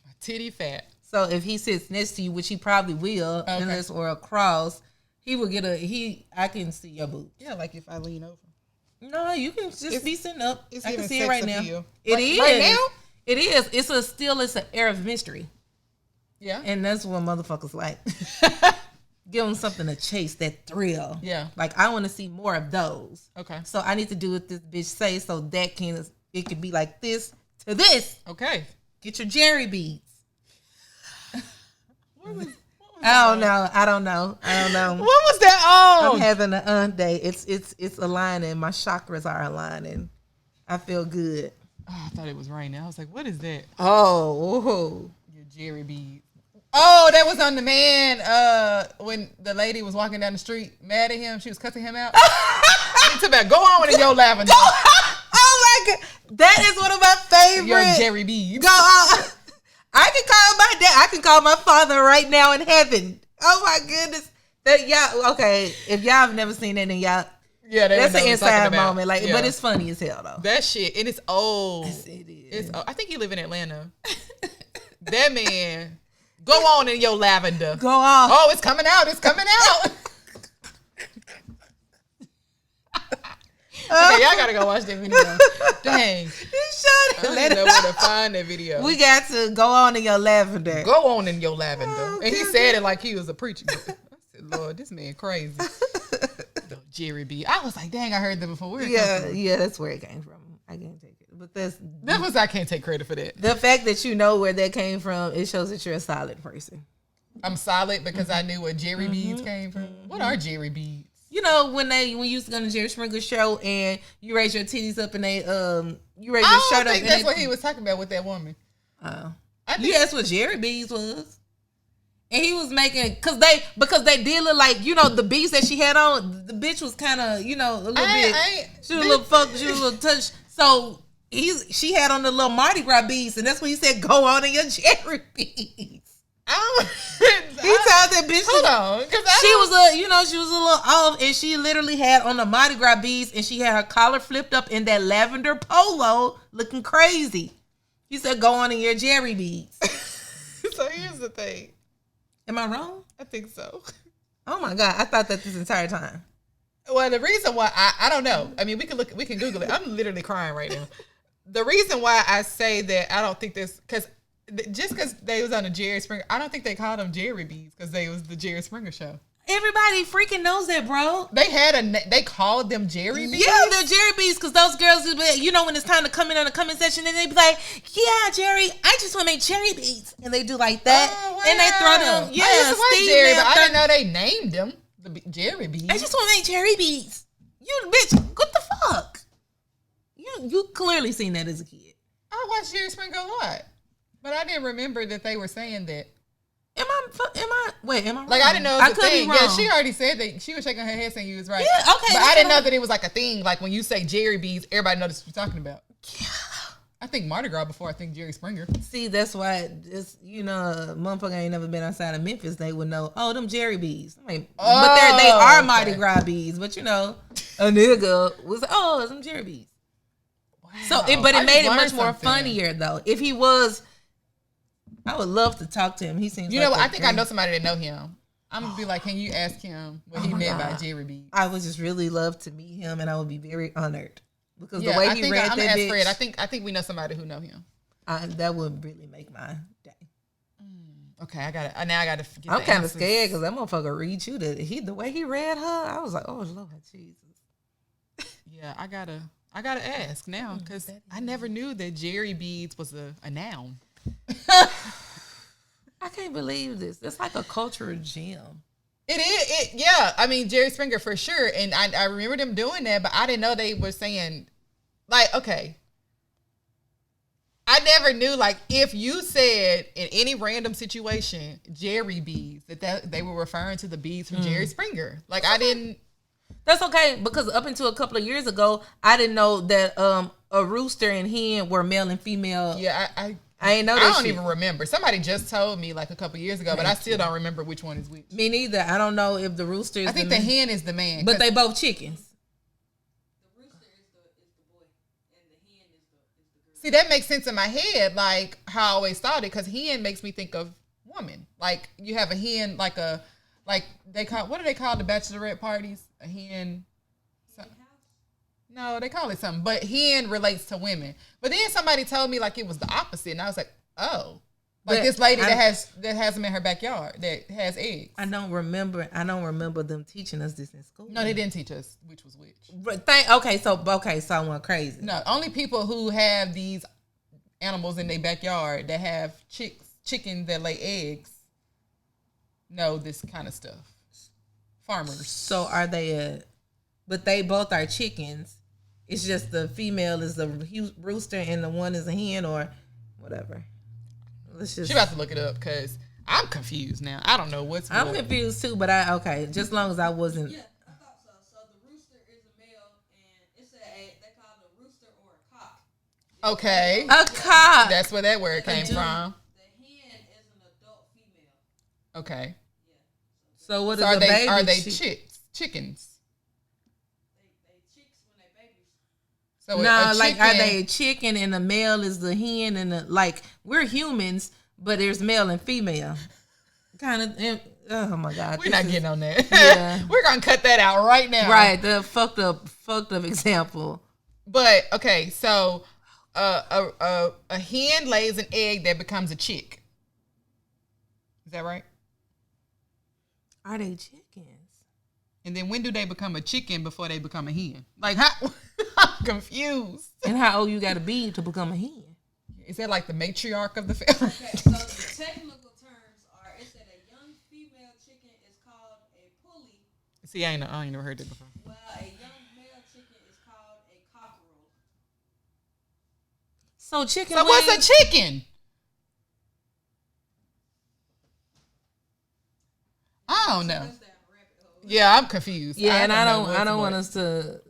My titty fat. So if he sits next to you, which he probably will, unless or across, he will get I can see your boobs. Yeah, like if I lean over. No, you can just be sitting up. I can see it sex right now. appeal. It is. Right now? It is. It's an air of mystery. Yeah. And that's what motherfuckers like. Give them something to chase, that thrill. Yeah. Like, I want to see more of those. Okay. So I need to do what this bitch say so that it could be like this to this. Okay. Get your Jerry beads. What was I don't know. What was that on? I'm having an day. It's aligning. My chakras are aligning. I feel good. Oh, I thought it was raining. I was like, what is that? Oh. Your Jerry bead. Oh, that was on the man when the lady was walking down the street mad at him. She was cussing him out. He took back, go on in your lavender. Oh my God. That is one of my favorite. Your Jerry beads. Go on. I can call my dad. I can call my father right now in heaven. Oh my goodness. That y'all, okay. If y'all have never seen that, then y'all, that's an inside moment. Like, but it's funny as hell though. That shit, and it's old. It is. It's old. I think he live in Atlanta. That man, go on in your lavender. Go on. Oh, it's coming out. It's coming out. Okay, y'all gotta go watch that video. Dang. You should. I don't even know where to find that video. We got to go on in your lavender. Go on in your lavender. And he said it like he was a preacher. I said, Lord, this man crazy. The Jerry B. I was like, dang, I heard that before. Yeah, that's where it came from. I can't take it. But I can't take credit for that. The fact that you know where that came from, it shows that you're a solid person. I'm solid because I knew where Jerry beads came from. What are Jerry beads? You know when you used to go to Jerry Springer show and you raise your titties up and you raise your shirt up. I think that's what he was talking about with that woman. Oh, that's what Jerry beads was. And he was making because they did look like the beads that she had on. The bitch was kind of a little bit. She was a little fucked. She was a little touched. So she had on the little Mardi Gras beads, and that's when he said, "Go on in your Jerry beads." He told that bitch. Hold on, she was a little off, and she literally had on the Mardi Gras beads, and she had her collar flipped up in that lavender polo, looking crazy. He said, "Go on in your Jerry beads." So here's the thing. Am I wrong? I think so. Oh my God, I thought that this entire time. Well, the reason why I don't know. I mean, we can Google it. I'm literally crying right now. The reason why I say that I don't think this because they was on the Jerry Springer, I don't think they called them Jerry beads because they was the Jerry Springer show. Everybody freaking knows that, bro. They called them Jerry beads. Yeah, they're Jerry beads because those girls, when it's time to come in on the comment section, and they be like, "Yeah, Jerry, I just want to make Jerry beads," and they do like that, and they throw them. Yeah, I used to like Jerry, but I didn't know they named them the Jerry beads. I just want to make Jerry beads. You bitch, what the fuck? You clearly seen that as a kid. I watched Jerry Springer a lot, but I didn't remember that they were saying that. Am I wrong? Like, I didn't know it was a thing. Yeah, she already said that. She was shaking her head saying you was right. Yeah, okay. But I didn't know that it was like a thing. Like, when you say Jerry beads, everybody knows what you're talking about. Yeah. I think Mardi Gras before I think Jerry Springer. See, that's why motherfucker ain't never been outside of Memphis. They would know, them Jerry beads. But they are Mardi Gras beads. But a nigga was, some Jerry beads. Wow. So, it made it much more funnier though. If he was, I would love to talk to him. He seems. I think I know somebody that know him. I'm gonna be like, can you ask him what he meant by Jerry beads? I would just really love to meet him, and I would be very honored because the way he read that bitch. Fred. I think we know somebody who know him. That would really make my day. Okay, I gotta. I'm kind of scared because that motherfucker read you the way he read her. I was like, oh Lord Jesus. Yeah, I gotta ask now because I never knew that Jerry beads was a noun. I can't believe this. It's like a cultural gem. It is. Yeah. I mean, Jerry Springer for sure. And I remember them doing that, but I didn't know they were saying, like, okay. I never knew, like, if you said in any random situation, Jerry bees, that they were referring to the bees from Jerry Springer. Like, I didn't. That's okay, because up until a couple of years ago, I didn't know that a rooster and hen were male and female. Yeah, I ain't know that I don't shit. even remember. Somebody just told me like a couple years ago, but I still don't remember which one is which. Me neither. I don't know if the rooster is I think the hen is the man. But they both chickens. The rooster is the boy, and the hen is the girl. See, that makes sense in my head, like how I always thought it, because hen makes me think of woman. Like, you have a hen, like they call, what do they call the bachelorette parties? A hen. No, they call it something, but hen relates to women. But then somebody told me like it was the opposite, and I was like, oh, like this lady that has them in her backyard that has eggs. I don't remember them teaching us this in school. No, they didn't teach us which was which. So I went crazy. No, only people who have these animals in their backyard that have chickens that lay eggs know this kind of stuff. Farmers. So are they? But they both are chickens. It's just the female is the rooster and the one is a hen or whatever. She about to look it up because I'm confused now. I don't know what's I'm confused too, but just as long as I wasn't. Yeah, I thought so. So the rooster is a male, and it's they call it a rooster or a cock. Okay. A cock. That's where that word came from. The hen is an adult female. Okay. Yeah. So what are is they? Baby Are they chickens? They chicks when they babies. So no, like are they a chicken and the male is the hen and like we're humans, but there's male and female. Kind of. Oh my God. We're not getting on that. Yeah. We're gonna cut that out right now. Right. The fucked up example. But okay, so a hen lays an egg that becomes a chick. Is that right? Are they chickens? And then when do they become a chicken before they become a hen? Like, how? I'm confused. And how old you got to be to become a hen? Is that like the matriarch of the family? Okay, so the technical terms are, it said a young female chicken is called a pulley. See, I ain't never heard that before. Well, a young male chicken is called a cockerel. So chicken. So wings, what's a chicken? I don't know. Yeah, I'm confused. Yeah, and I don't want want us to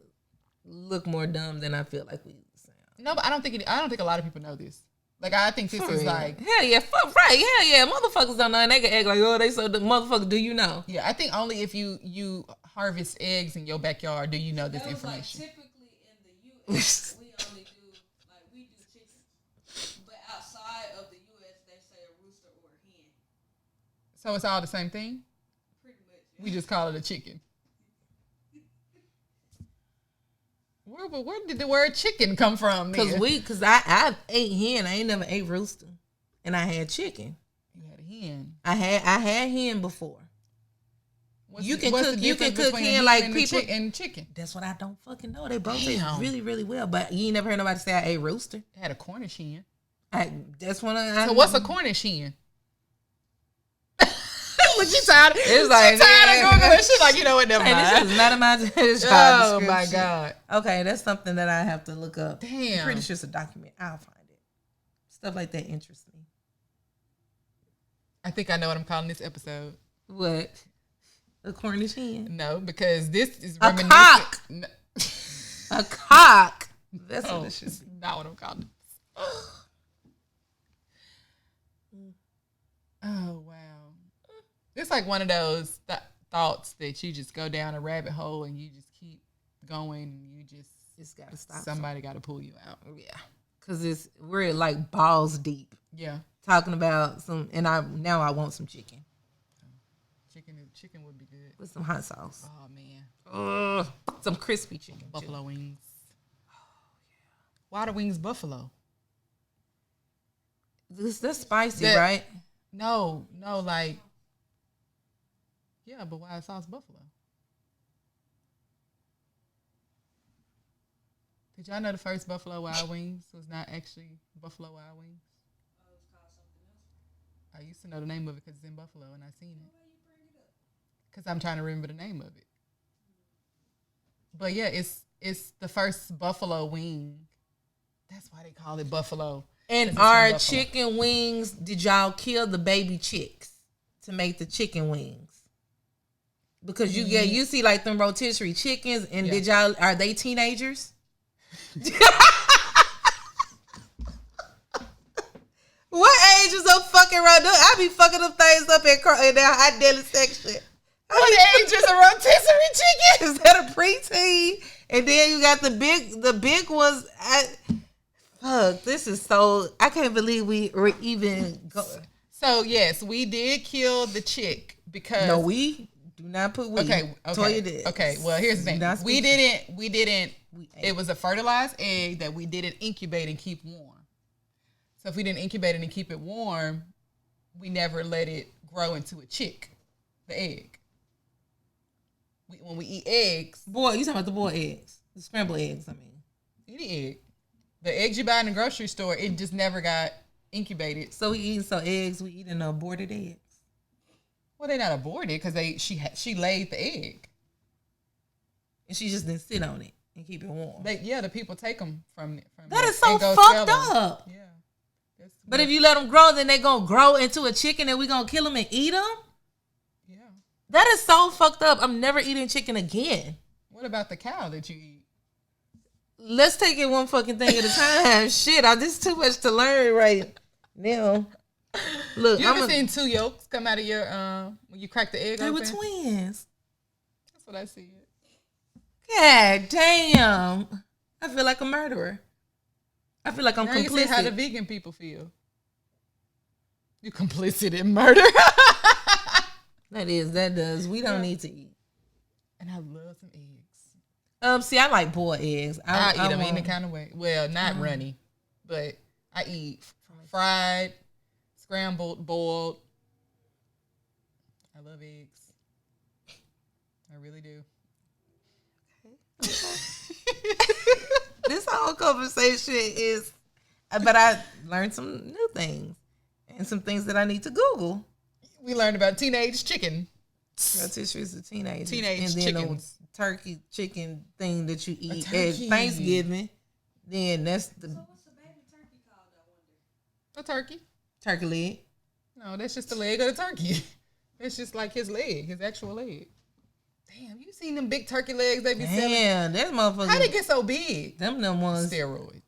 look more dumb than I feel like we sound. No, but I don't think a lot of people know this. Like, I think this is like hell yeah, motherfuckers don't know, and they can act like, oh, they so the motherfucker. Do you know? Yeah, I think only if you harvest eggs in your backyard do you know this That was information. like typically in the U.S. we only do we do chicken, but outside of the U.S. they say a rooster or a hen. So it's all the same thing. Pretty much. Yeah. We just call it a chicken. Where did the word chicken come from? Because I ate hen. I ain't never ate rooster, and I had chicken. You had a hen. I had hen before. You can cook hen like people and chicken. That's what I don't fucking know. They both taste really, really well. But you ain't never heard nobody say I ate rooster. I had a Cornish hen. So what's a Cornish hen? Look, she tired. It's like she tired of Googling shit. Like, you know what? Never mind. This is not in my job Oh my God. Okay, that's something that I have to look up. Damn. I'm pretty sure it's a document. I'll find it. Stuff like that interests me. I think I know what I'm calling this episode. What? A Cornish hen? No, because this is a cock. No. A cock. That's what this is. Not what I'm calling it. Oh wow. It's like one of those thoughts that you just go down a rabbit hole and you just keep going and you just gotta stop. Somebody got to pull you out. Yeah, because we're like balls deep. Yeah, talking about some, and I want some chicken. Chicken would be good with some hot sauce. Oh man, some crispy chicken, buffalo wings. Oh yeah, why the wings buffalo? That's spicy, right? No, like. Yeah, but why sauce buffalo? Did y'all know the first Buffalo Wild Wings was not actually Buffalo Wild Wings? Oh, it's called something else. I used to know the name of it because it's in Buffalo and I seen it. Because I'm trying to remember the name of it. But yeah, it's the first buffalo wing. That's why they call it buffalo. And our chicken wings, did y'all kill the baby chicks to make the chicken wings? Because you see like them rotisserie chickens, and are they teenagers? What age is a fucking rotisserie? I be fucking them things up in that hot deli section. What age is a rotisserie chicken? Is that a preteen? And then you got the big ones. Fuck, this is so. I can't believe we were even. So yes, we did kill the chick because no, we do not put we. Okay. Toya did. Okay. Well, here's the thing. We didn't. It was a fertilized egg that we didn't incubate and keep warm. So if we didn't incubate it and keep it warm, we never let it grow into a chick, the egg. When we eat eggs. Boy, you talking about the boiled eggs. The scrambled eggs, I mean. Any egg. The eggs you buy in the grocery store, it just never got incubated. So we eating aborted eggs. Well, they're not aborted because she laid the egg. And she just didn't sit on it and keep it warm. The people take them from that is so fucked up. Yeah. But if you let them grow, then they're going to grow into a chicken and we're going to kill them and eat them? Yeah. That is so fucked up. I'm never eating chicken again. What about the cow that you eat? Let's take it one fucking thing at a time. Shit, this is too much to learn right now. Look, you ever seen two yolks come out of your when you crack the egg open? They were twins. That's what I see. God damn. I feel like a murderer. I feel like I'm complicit. You see how the vegan people feel. You complicit in murder. That does. We don't need to eat. And I love some eggs. See, I like boiled eggs. I eat them any kind of way. Well, not runny, but I eat fried, scrambled, boiled. I love eggs. I really do. This whole conversation is, but I learned some new things and some things that I need to Google. We learned about teenage chicken. Rotisserie is a teenage chickens. The turkey chicken thing that you eat at Thanksgiving. Then that's the. So what's the baby turkey called? I wonder. A turkey. Turkey leg. No, that's just the leg of the turkey. That's just like his leg, his actual leg. Damn, you seen them big turkey legs they be selling? Damn, that motherfucker. How they get so big? Them ones. Steroids.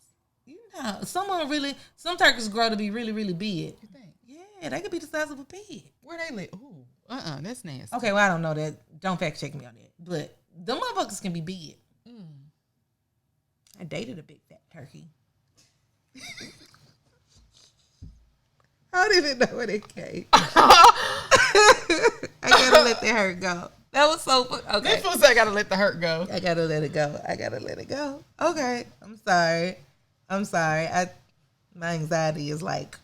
You know, some turkeys grow to be really, really big. You think? Yeah, they could be the size of a pig. Where they live? Ooh, that's nasty. Okay, well, I don't know that. Don't fact check me on that. But them motherfuckers can be big. I dated a big fat turkey. I didn't even know where it came. I gotta let that hurt go. That was so fun. Okay. This was I gotta let the hurt go. I gotta let it go. Okay. I'm sorry. My anxiety is like,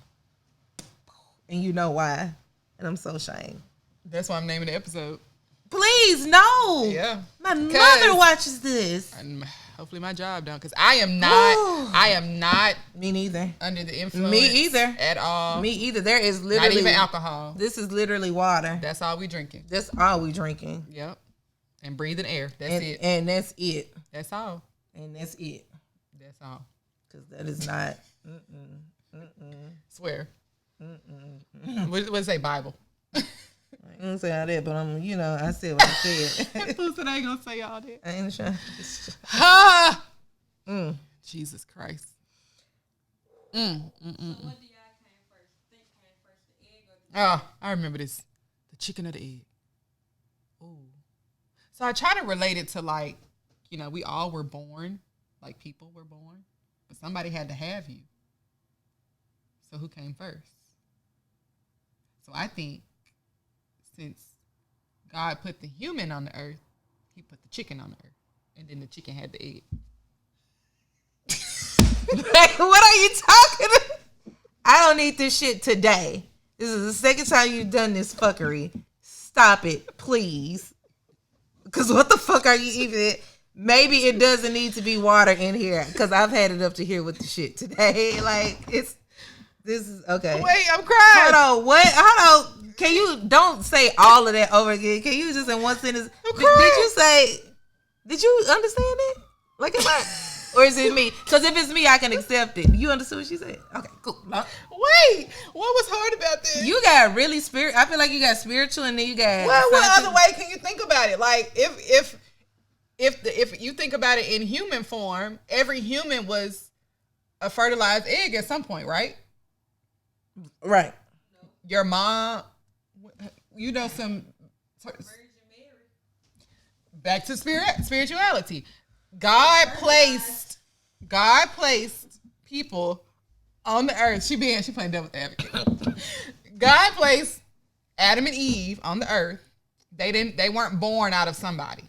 and you know why. And I'm so ashamed. That's why I'm naming the episode. Please, no. Yeah. My mother watches this. And hopefully my job don't, because I am not. Me neither. Under the influence. Me either. At all. Me either. There is literally. Not even alcohol. This is literally water. That's all we drinking. That's all we drinking. Yep. And breathing air. That's it. And that's it. That's all. And that's it. That's all. Because that is not. Swear. What does it say? Bible. I didn't say all that, but I said what I said. Listen, I ain't gonna say all that. I ain't trying. Jesus Christ. So what do y'all came first? Think came first, the egg or the Oh, I remember this. The chicken or the egg. Ooh. So I try to relate it to we all were born, like people were born, but somebody had to have you. So who came first? So I think since God put the human on the earth, he put the chicken on the earth. And then the chicken had the egg. Like, what are you talking about? I don't need this shit today. This is the second time you've done this fuckery. Stop it, please. Because what the fuck are you even... Maybe it doesn't need to be water in here. Because I've had it up to here with the shit today. Like, this is... Okay. Wait, I'm crying. Hold on. What? Hold on. Can you... Don't say all of that over again. Can you just in one sentence... Did you understand it? Like, am I... Or is it me? Because if it's me, I can accept it. You understood what she said? Okay, cool. Wait, what was hard about this? You got really spirit. I feel like you got spiritual, and then you got. Well, what other way can you think about it? Like if you think about it in human form, every human was a fertilized egg at some point, right? Right. Your mom, you know, some. Back to spirituality. God placed people on the earth. She playing devil's advocate. God placed Adam and Eve on the earth. They weren't born out of somebody.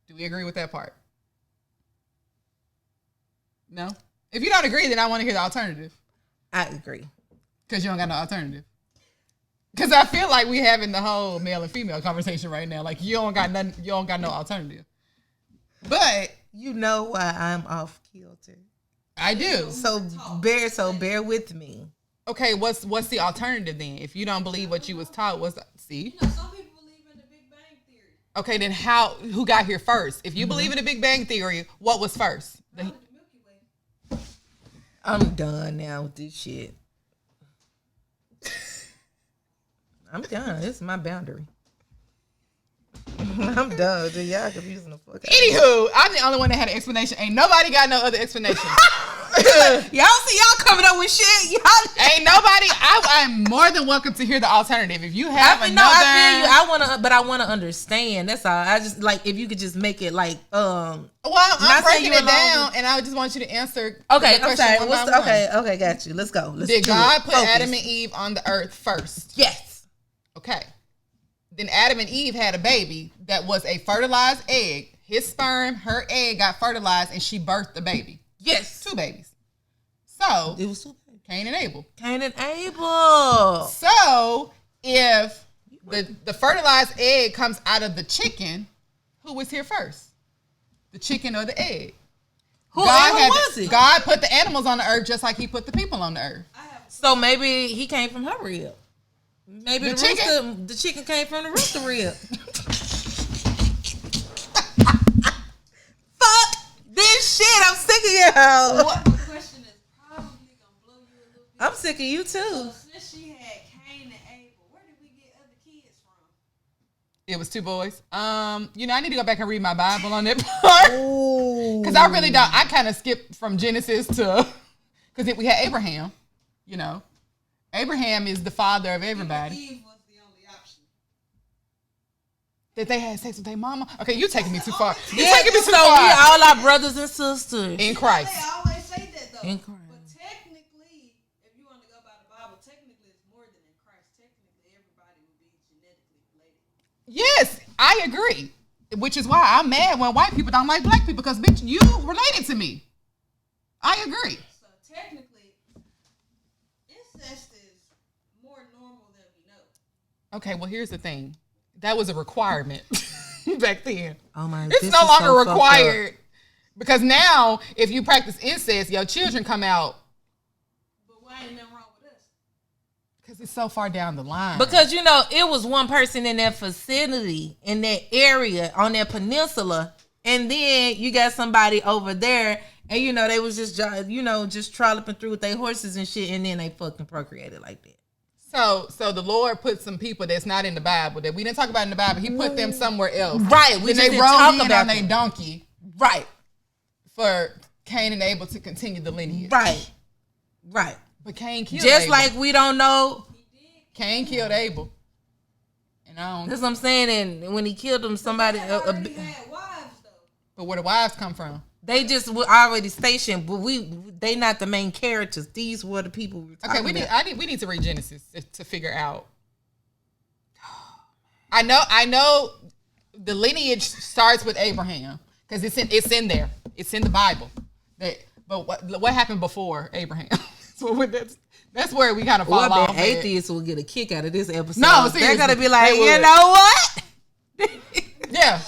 Do we agree with that part? No? If you don't agree, then I want to hear the alternative. I agree. Because you don't got no alternative. Because I feel like we having the whole male and female conversation right now. Like you don't got no alternative. But you know why I'm off kilter. I do. So bear with me. Okay, what's the alternative then? If you don't believe what you was taught, see? You know, some people believe in the Big Bang Theory. Okay, then who got here first? If you believe in the Big Bang Theory, what was first? The Milky Way. I'm done now with this shit. I'm done. This is my boundary. I'm done. Y'all confusing the fuck out. Anywho, I'm the only one that had an explanation. Ain't nobody got no other explanation. Y'all see y'all coming up with shit. Y'all ain't nobody. I'm more than welcome to hear the alternative. If you have another, I want to understand. That's all. I just like if you could just make it like Well, I'm breaking it down, and I just want you to answer. Okay, I'm sorry. Okay, got you. Let's go. Did God put Adam and Eve on the earth first? Yes. Okay. Then Adam and Eve had a baby that was a fertilized egg. His sperm, her egg got fertilized, and she birthed the baby. Yes. 2 babies. So it was 2 babies. Cain and Abel. So if the fertilized egg comes out of the chicken, who was here first? The chicken or the egg? Was it? God put the animals on the earth just like he put the people on the earth. So maybe he came from her rib. Maybe the chicken came from the rooster rib. Fuck this shit. I'm sick of y'all. What? The question is probably gonna blow you a little bit. I'm sick of you too. So since she had Cain and Abel, where did we get other kids from? It was 2 boys. I need to go back and read my Bible on that part. Because I really don't. I kind of skipped from Genesis to, because we had Abraham, Abraham is the father of everybody. Eve was the only option. That they had sex with their mama? Okay, you're taking me too far. You're taking me too far. We all our brothers and sisters. In Christ. They always say that though. In Christ. But technically, if you want to go by the Bible, technically it's more than in Christ. Technically, everybody would be genetically related. Yes, I agree. Which is why I'm mad when white people don't like black people, because bitch, you related to me. I agree. So technically, incest is more normal than we know. Okay, well here's the thing. That was a requirement back then. Oh my! It's no longer required, because now if you practice incest, your children come out. But why ain't nothing wrong with us? Because it's so far down the line. Because it was one person in that vicinity, in that area, on that peninsula, and then you got somebody over there, and they was just just trolloping through with their horses and shit, and then they fucking procreated like that. So the Lord put some people that's not in the Bible, that we didn't talk about in the Bible. He put them somewhere else. Right. Then they rode in on their donkey. Right. For Cain and Abel to continue the lineage. Right. But Cain killed just Abel. like we don't know. Cain killed Abel. And that's what I'm saying. And when he killed him, somebody. Already had wives though. But where the wives come from? They just were already stationed, but they not the main characters. These were the people we were talking about. We need to read Genesis to figure out. I know the lineage starts with Abraham, because it's in there. It's in the Bible. But what happened before Abraham? So that's where we kind of fall off. Atheists will get a kick out of this episode. No, seriously, they're gonna be like, you know what? Yeah.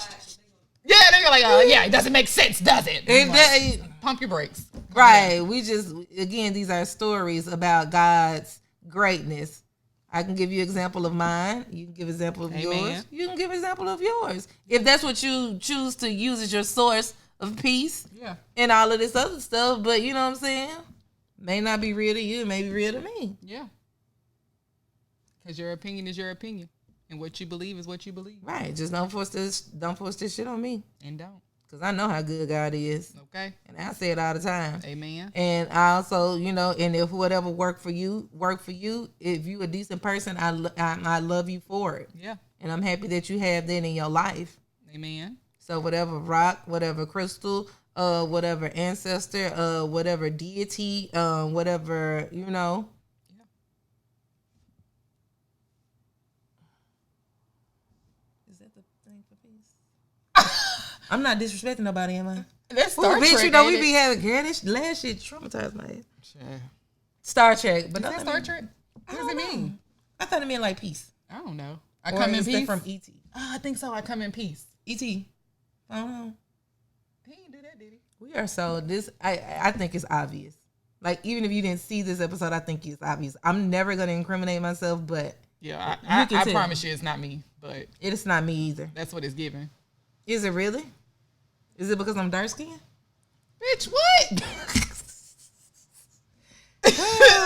Yeah, they're like, it doesn't make sense, does it? Pump your brakes. Right. We just, again, these are stories about God's greatness. I can give you an example of mine. You can give an example of yours. You can give an example of yours. If that's what you choose to use as your source of peace. Yeah. And all of this other stuff, but you know what I'm saying? May not be real to you, it may be real to me. Yeah. Because your opinion is your opinion. And what you believe is what you believe. Right. Just don't force this shit on me. And don't. Because I know how good God is. Okay. And I say it all the time. Amen. And I also, you know, and if whatever work for you, if you a decent person, I love you for it. Yeah. And I'm happy that you have that in your life. Amen. So whatever rock, whatever crystal, whatever ancestor, whatever deity, whatever, you know. Yeah. Is that the thing for peace? I'm not disrespecting nobody, am I? That's Star Trek. Bitch, you know we be having, girl, this last shit traumatized my head. Sure. Star Trek. But Is that Star Trek? What does it mean? I thought it meant like peace. I don't know. I Or come in is that peace. from E.T.? I think so. I come in peace. E.T. I don't know. He didn't do that, did he? We are so this. I think it's obvious. Like even if you didn't see this episode, I think it's obvious. I'm never gonna incriminate myself, but Yeah, You I can tell. promise you it's not me, but it's not me either. that's what it's giving. Is it really? Is it because I'm dark skinned? Bitch, what?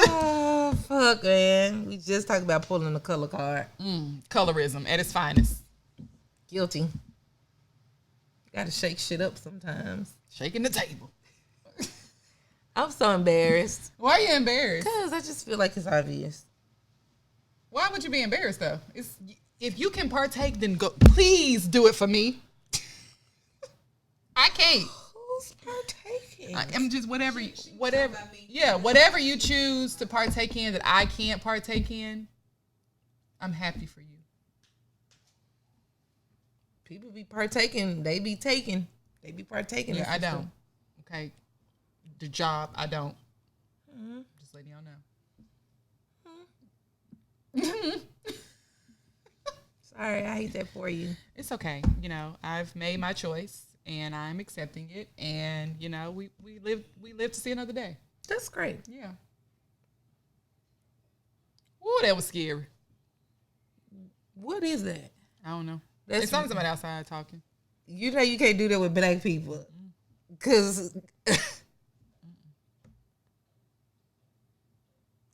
Oh fuck, man. We just talked about pulling the color card. Colorism at its finest. Guilty. Gotta shake shit up sometimes. Shaking the table. I'm so embarrassed. Why are you embarrassed? Because I just feel like it's obvious. Why would you be embarrassed though? It's if you can partake, then go. Please do it for me. I can't. Who's partaking? I'm just whatever, She whatever. talking about me. Yeah, whatever you choose to partake in that I can't partake in. I'm happy for you. People be partaking. They be taking. They be partaking. Yeah, in I some don't. Okay, the job I don't. Mhm. Just letting y'all know. Sorry, I hate that for you. It's okay. You know, I've made my choice and I'm accepting it. And you know, we live to see another day. That's great. Yeah. Ooh, that was scary. What is that? I don't know. That's It's something somebody outside talking. You know you can't do that with black people. Cause is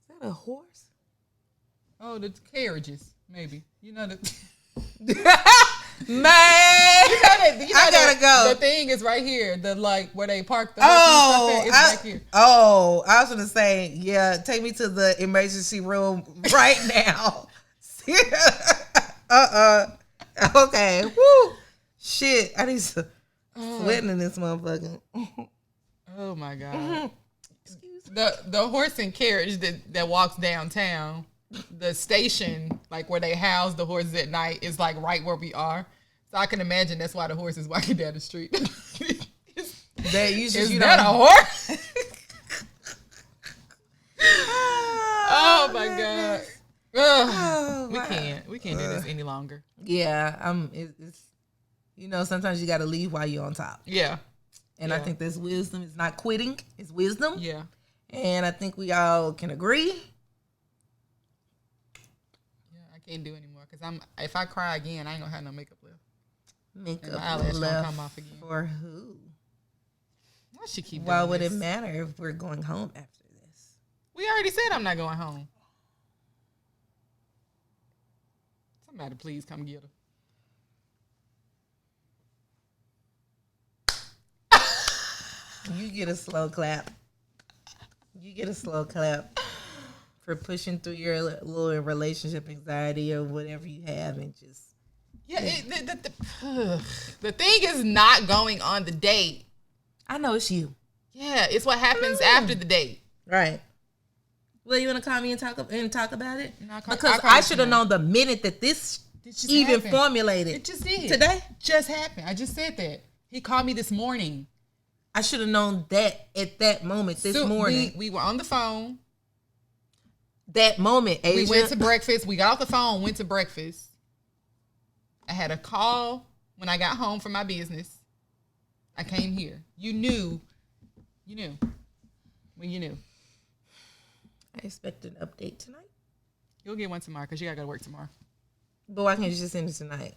that a horse? Oh, the carriages, maybe. You know the. Man, I gotta go. The thing is right here. The like where they park the. Oh, it's back here. I was gonna say, yeah, take me to the emergency room right now. Okay. Woo. Shit, I need to sweating in this motherfucker. Oh my god. The horse and carriage that walks downtown, the station like where they house the horses at night is like right where we are. So I can imagine that's why the horse is walking down the street. Is that a horse? Oh my god. Ugh. We can't do this any longer. Yeah, it's you know, sometimes you gotta leave while you're on top. Yeah. And I think that's wisdom. It's not quitting, it's wisdom. Yeah. And I think we all can agree. Yeah, I can't do anymore because if I cry again, I ain't gonna have no makeup left. Makeup my eyelash gonna left come off again. for who? I should keep doing Why would this. it matter if we're going home after this? We already said I'm not going home. Somebody please come get her. You get a slow clap. You get a slow clap for pushing through your little relationship anxiety or whatever you have and just. Yeah, the thing is not going on the date. I know it's you. Yeah, it's what happens after the date. Right. Well, you want to call me and talk about it? No, Because I should have known the minute that this just even happened. formulated. It just did. Today? Just happened. I just said that. He called me this morning. I should have known that at that moment this morning. We were on the phone. That moment, Asia. We went to breakfast. We got off the phone, went to breakfast. I had a call when I got home from my business. I came here. You knew. When you knew. I expect an update tonight. You'll get one tomorrow because you got to go to work tomorrow. But why can't you just send it tonight?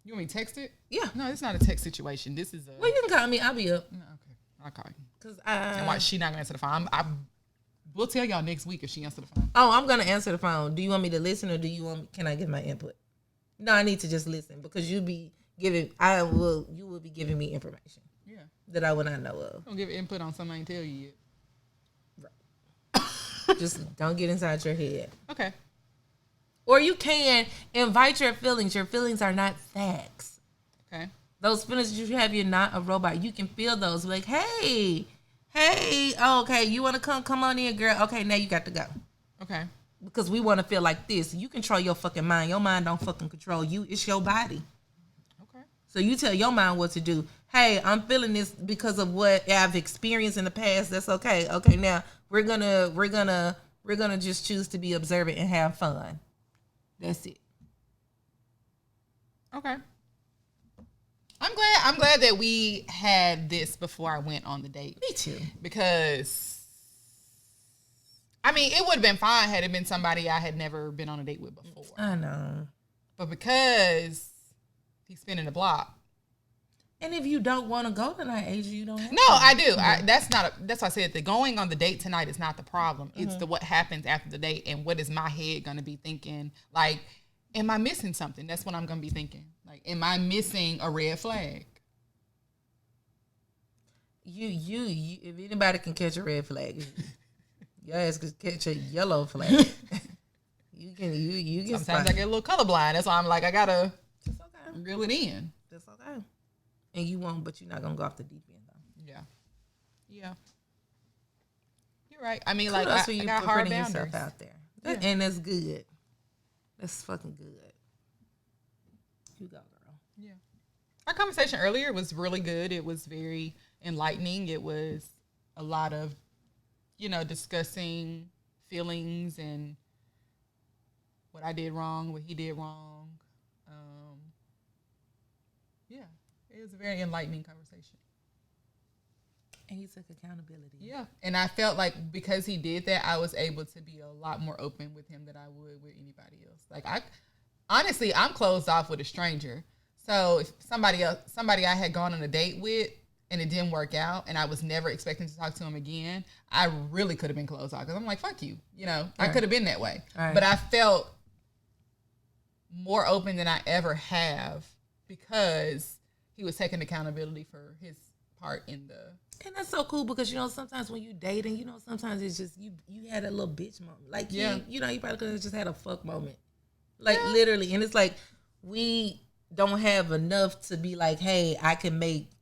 You want me to text it? Yeah. No, it's not a text situation. This is a. Well, you can call me. I'll be up. No, okay, I'll call you. Cause And why she not gonna answer the phone? We'll tell y'all next week if she answer the phone. Oh, I'm gonna answer the phone. Do you want me to listen or can I give my input? No, I need to just listen because you will be giving me information. Yeah. That I will not know of. Don't give input on something I ain't tell you yet. Right. Just don't get inside your head. Okay. Or you can invite your feelings. Your feelings are not facts. Okay. Those feelings that you have, you're not a robot. You can feel those. Like, hey, oh, okay, you want to come on in, girl. Okay, now you got to go. Okay. Because we want to feel like this. You control your fucking mind. Your mind don't fucking control you. It's your body. Okay. So you tell your mind what to do. Hey, I'm feeling this because of what I've experienced in the past. That's okay. Okay, now we're gonna just choose to be observant and have fun. That's it. Okay. I'm glad that we had this before I went on the date. Me too. Because I mean, it would have been fine had it been somebody I had never been on a date with before. I know. But because he's spinning the block. And if you don't want to go tonight, Asia, you don't have No, to. I do. That's why I said the going on the date tonight is not the problem. It's the what happens after the date and what is my head going to be thinking. Like, am I missing something? That's what I'm going to be thinking. Like, am I missing a red flag? You if anybody can catch a red flag, your ass can catch a yellow flag. you can. Sometimes I get a little colorblind. That's why I'm like, I gotta okay. reel it in. That's okay. And you won't, but you're not gonna go off the deep end though. Yeah. You're right. I mean, Kudos like, for I you got for hard putting boundaries yourself out there, Yeah. and that's good. That's fucking good. You go, girl. Yeah. Our conversation earlier was really good. It was very enlightening. It was a lot of, discussing feelings and what I did wrong, what he did wrong. Yeah, it was a very enlightening conversation. And he took accountability. Yeah, and I felt like because he did that, I was able to be a lot more open with him than I would with anybody else. Like, honestly, I'm closed off with a stranger. So if somebody I had gone on a date with and it didn't work out and I was never expecting to talk to him again, I really could have been closed off because I'm like, fuck you. I could have been that way. Right. But I felt more open than I ever have because he was taking accountability for his part in the... And that's so cool because, sometimes when you dating, sometimes it's just, you had a little bitch moment. Like, yeah. you probably could have just had a fuck moment. Like, literally. And it's like, we don't have enough to be like, hey,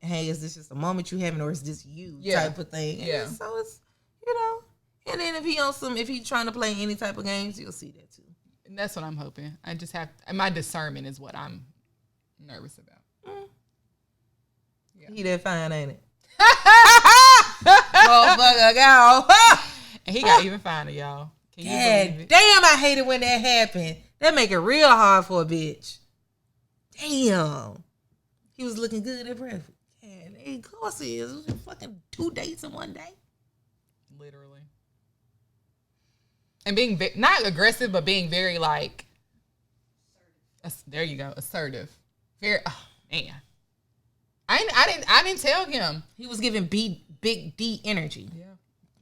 is this just a moment you having or is this you type of thing? And yeah. so it's, and then if he's trying to play any type of games, you'll see that too. And that's what I'm hoping. I just my discernment is what I'm nervous about. Yeah. He that fine, ain't it? Motherfucker, go. And he got even finer, y'all. Can you believe it? Damn, I hate it when that happen. That make it real hard for a bitch. Damn. He was looking good at breakfast. Yeah, of course he is. It was fucking 2 dates in one day. Literally. And being not aggressive, but being very like, there you go, assertive. Very, oh man. I didn't tell him. He was giving big D energy. Yeah.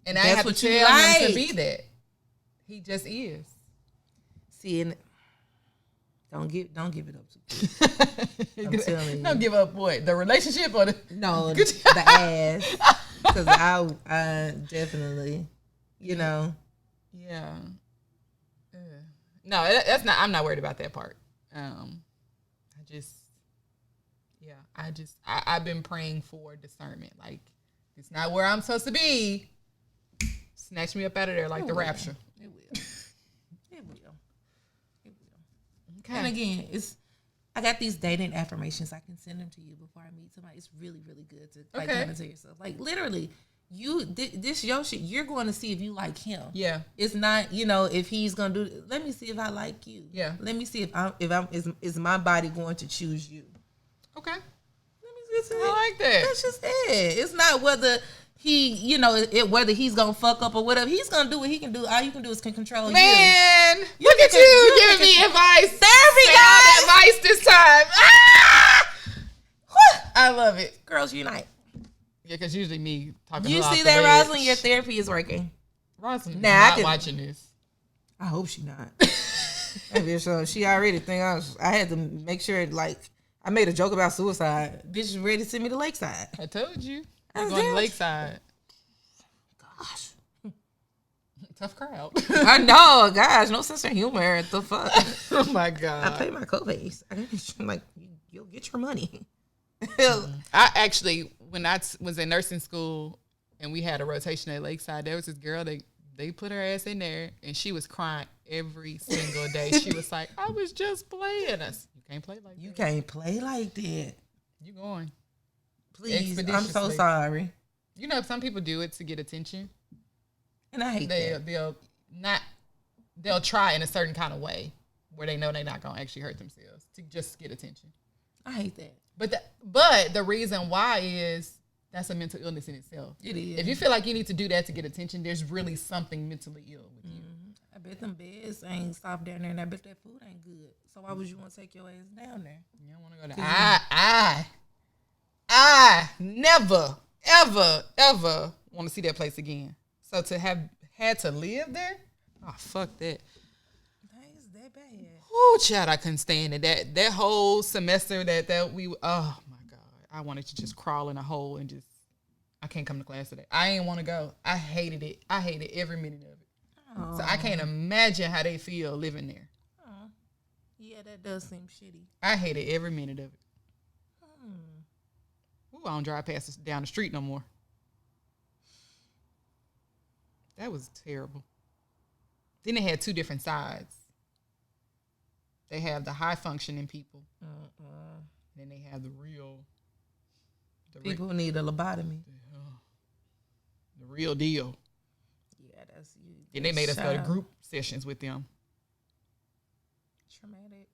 And I have to tell him to be that. He just is. See, and don't give it up to me. I'm telling you. Don't give up what? The relationship or the the ass. Because I definitely, Yeah. No, that's not. I'm not worried about that part. I've been praying for discernment. Like, it's not where I'm supposed to be. Snatch me up out of there like the rapture. It will. It will. Okay. And again, I got these dating affirmations. I can send them to you before I meet somebody. It's really, really good to kind of tell yourself. Like, literally, this your shit. You're going to see if you like him. Yeah. It's not, if he's going to do. Let me see if I like you. Yeah. Let me see is my body going to choose you. Okay. Let me see. I like that. That's just it. It's not whether he, whether he's gonna fuck up or whatever. He's gonna do what he can do. All you can do is control you. Man, look at you giving me advice. Therapy, guys. Advice this time. Ah! love it. Girls unite. Yeah, because usually me talking. You see that, Rosalind? Your therapy is working. Rosalind, not watching this. I hope she not. Maybe so. She already think I had to make sure. Like, I made a joke about suicide. Bitch is ready to send me to Lakeside. I told you. I'm going to Lakeside. Gosh. Tough crowd. I know, gosh, no sense of humor. The fuck? Oh my God. I pay my co-pays. I'm like, you'll get your money. I actually, when I was in nursing school and we had a rotation at Lakeside, there was this girl, they put her ass in there and she was crying every single day. She was like, I was just playing. You can't play like that. You can't play like that. You going. Please, I'm so sorry. You know, some people do it to get attention. And I hate that. They'll try in a certain kind of way where they know they're not going to actually hurt themselves to just get attention. I hate that. But the reason why is that's a mental illness in itself. It is. If you feel like you need to do that to get attention, there's really something mentally ill with you. I bet them beds ain't soft down there, and I bet that food ain't good. So why would you want to take your ass down there? You don't want to go there. I never, ever want to see that place again. So to have had to live there, oh, fuck that. Is that bad? Oh, child, I couldn't stand it. That whole semester that we, oh my God, I wanted to just crawl in a hole and just, I can't come to class today. I didn't want to go. I hated it. I hated every minute of it. Oh. So I can't imagine how they feel living there. Oh. Yeah, that does seem shitty. I hated every minute of it. Ooh, I don't drive past down the street no more. That was terrible. Then they had two different sides. They have the high functioning people. Then they have the real. People who need a lobotomy. The real deal. Yeah, that's you. And they made us go to group sessions with them. Traumatic.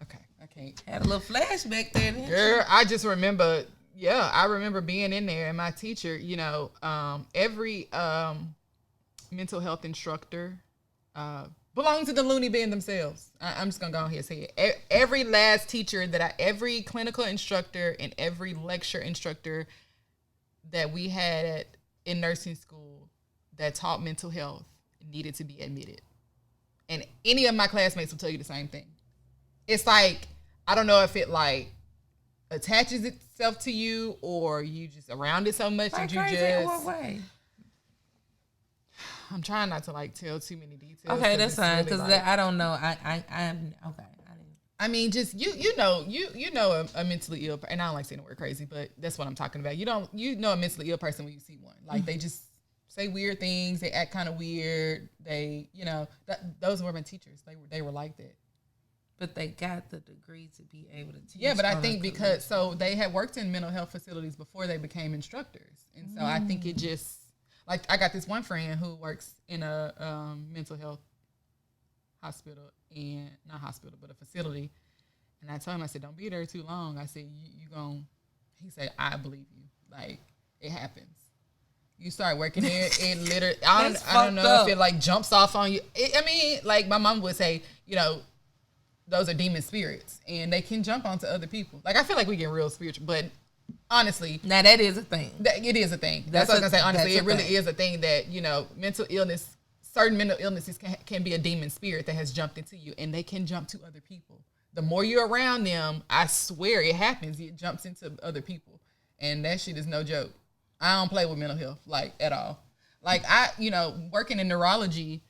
Okay, I can't. Had a little flashback there. Girl, I just remember. Yeah, I remember being in there and my teacher, you know, every mental health instructor belong to the loony bin themselves. I'm just going to go ahead and say it. Every last teacher every clinical instructor and every lecture instructor that we had in nursing school that taught mental health needed to be admitted. And any of my classmates will tell you the same thing. It's like, I don't know if it like attaches itself to you or you just around it so much that you just. In what way? I'm trying not to like tell too many details. Okay, that's fine because really I don't know. I'm okay. I mean, just you know a mentally ill, and I don't like saying the word crazy, but that's what I'm talking about. You know a mentally ill person when you see one. Like they just say weird things, they act kind of weird. They, you know, those were my teachers. They were like that. But they got the degree to be able to teach. Yeah, but I think because they had worked in mental health facilities before they became instructors, and so I think it just like I got this one friend who works in a mental health hospital and not hospital but a facility, and I told him, I said, don't be there too long. I said you gon'. He said, I believe you. Like it happens. You start working there, it literally. I don't know if it like jumps off on you. I mean, like my mom would say, you know. Those are demon spirits, and they can jump onto other people. Like, I feel like we get real spiritual, but honestly... Now, that is a thing. It is a thing. That's what I was going to say. Honestly, it really is a thing that, you know, certain mental illnesses can be a demon spirit that has jumped into you, and they can jump to other people. The more you're around them, I swear it happens. It jumps into other people, and that shit is no joke. I don't play with mental health, like, at all. Like, working in neurology,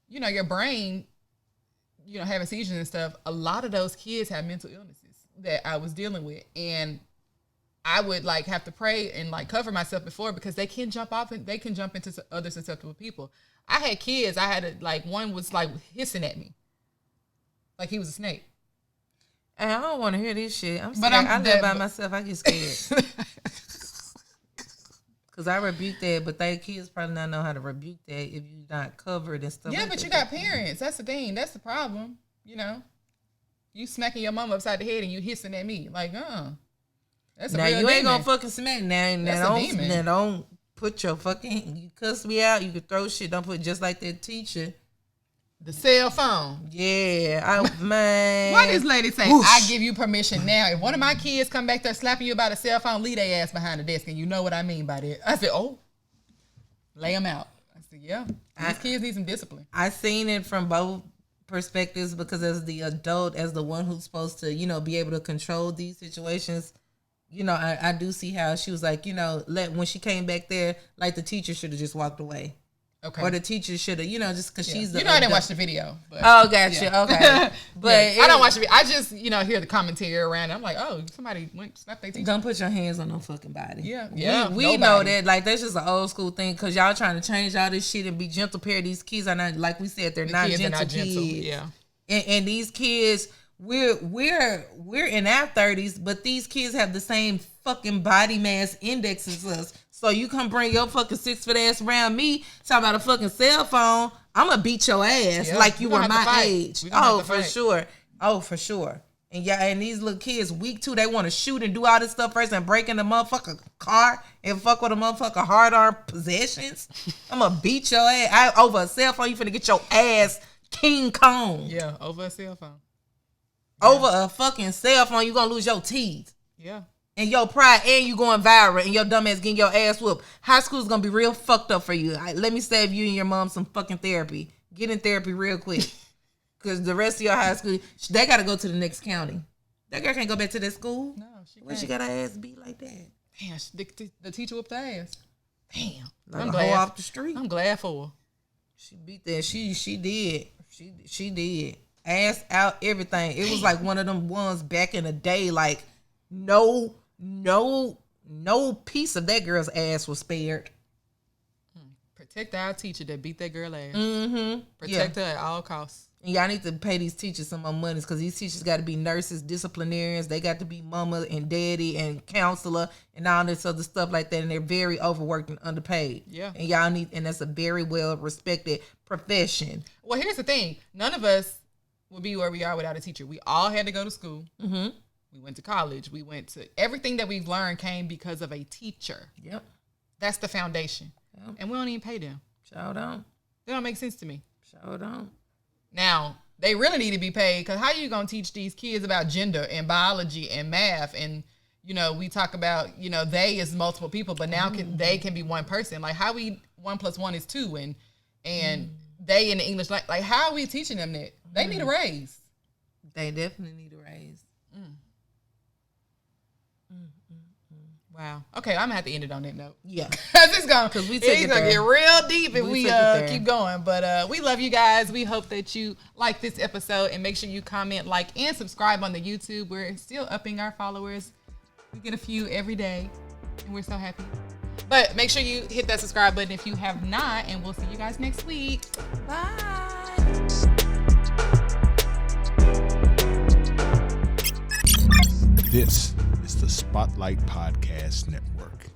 you know, your brain... you know, having seizures and stuff, a lot of those kids have mental illnesses that I was dealing with. And I would like have to pray and like cover myself before because they can jump off and they can jump into other susceptible people. I had kids, one was like hissing at me. Like he was a snake. And I don't want to hear this shit. I live by myself. I get scared. Because I rebuke that, but they kids probably not know how to rebuke that if you're not covered and stuff. Yeah, like but you got parents. That's the thing. That's the problem. You know, you smacking your mom upside the head and you hissing at me like, that's a now real you ain't demon. gonna fucking smack now. Don't put your fucking. You cuss me out. You can throw shit. Don't put just like that teacher. The cell phone. Yeah, man. Why this lady say, I give you permission now. If one of my kids come back there slapping you about a cell phone, leave their ass behind the desk. And you know what I mean by that. I said, oh, lay them out. I said, yeah, these kids need some discipline. I seen it from both perspectives because as the adult, as the one who's supposed to, be able to control these situations, I do see how she was like, when she came back there, like the teacher should have just walked away. Okay. Or the teacher should have, just because she's the I didn't watch the video. But, oh, gotcha. Yeah. Okay. But I don't watch the video. I just, hear the commentary around. I'm like, oh, somebody went slap their teacher. Don't put your hands on no fucking body. Yeah. We know that. Like, that's just an old school thing because y'all trying to change all this shit and be gentle pair. These kids are not, like we said, they're not gentle kids. Yeah. And these kids, we're in our 30s, but these kids have the same fucking body mass index as us. So you come bring your fucking 6 foot ass around me, talk about a fucking cell phone, I'm gonna beat your ass like you were my age. Oh, for sure. Oh, for sure. And and these little kids weak too. They want to shoot and do all this stuff first and break in the motherfucker car and fuck with a motherfucker hard arm possessions. I'm gonna beat your ass over a cell phone. You finna get your ass King Kong. Yeah, over a cell phone. Over a fucking cell phone, you gonna lose your teeth. Yeah. And your pride, and you going viral, and your dumb ass getting your ass whooped. High school's gonna be real fucked up for you. Let me save you and your mom some fucking therapy. Get in therapy real quick. Because the rest of your high school, they gotta go to the next county. That girl can't go back to that school. No, she can't. When she got her ass beat like that. Damn, the teacher whooped her ass. Damn. Like I'm glad. Off the street. I'm glad for her. She beat that. She did. She did. Ass out, everything. It was like one of them ones back in the day, like no piece of that girl's ass was spared. Protect our teacher that beat that girl ass. Mm-hmm. Protect her at all costs. And y'all need to pay these teachers some more money because these teachers got to be nurses, disciplinarians. They got to be mama and daddy and counselor and all this other stuff like that. And they're very overworked and underpaid. Yeah. And y'all need, and that's a very well respected profession. Well, here's the thing. None of us would be where we are without a teacher. We all had to go to school. Mm-hmm. We went to college. We went to everything that we've learned came because of a teacher. Yep. That's the foundation. Yep. And we don't even pay them. Sure don't. They don't make sense to me. Sure don't. Now, they really need to be paid because how are you going to teach these kids about gender and biology and math? And, we talk about, they is multiple people, but now they can be one person. Like how 1 + 1 is 2 and they in the English, like how are we teaching them that? They need a raise. They definitely need a raise. Wow. Okay, I'm gonna have to end it on that note. Yeah, it's gonna get real deep if we keep going. But we love you guys. We hope that you like this episode and make sure you comment, like, and subscribe on the YouTube. We're still upping our followers. We get a few every day, and we're so happy. But make sure you hit that subscribe button if you have not, and we'll see you guys next week. Bye. This is the Spotlight Podcast Network.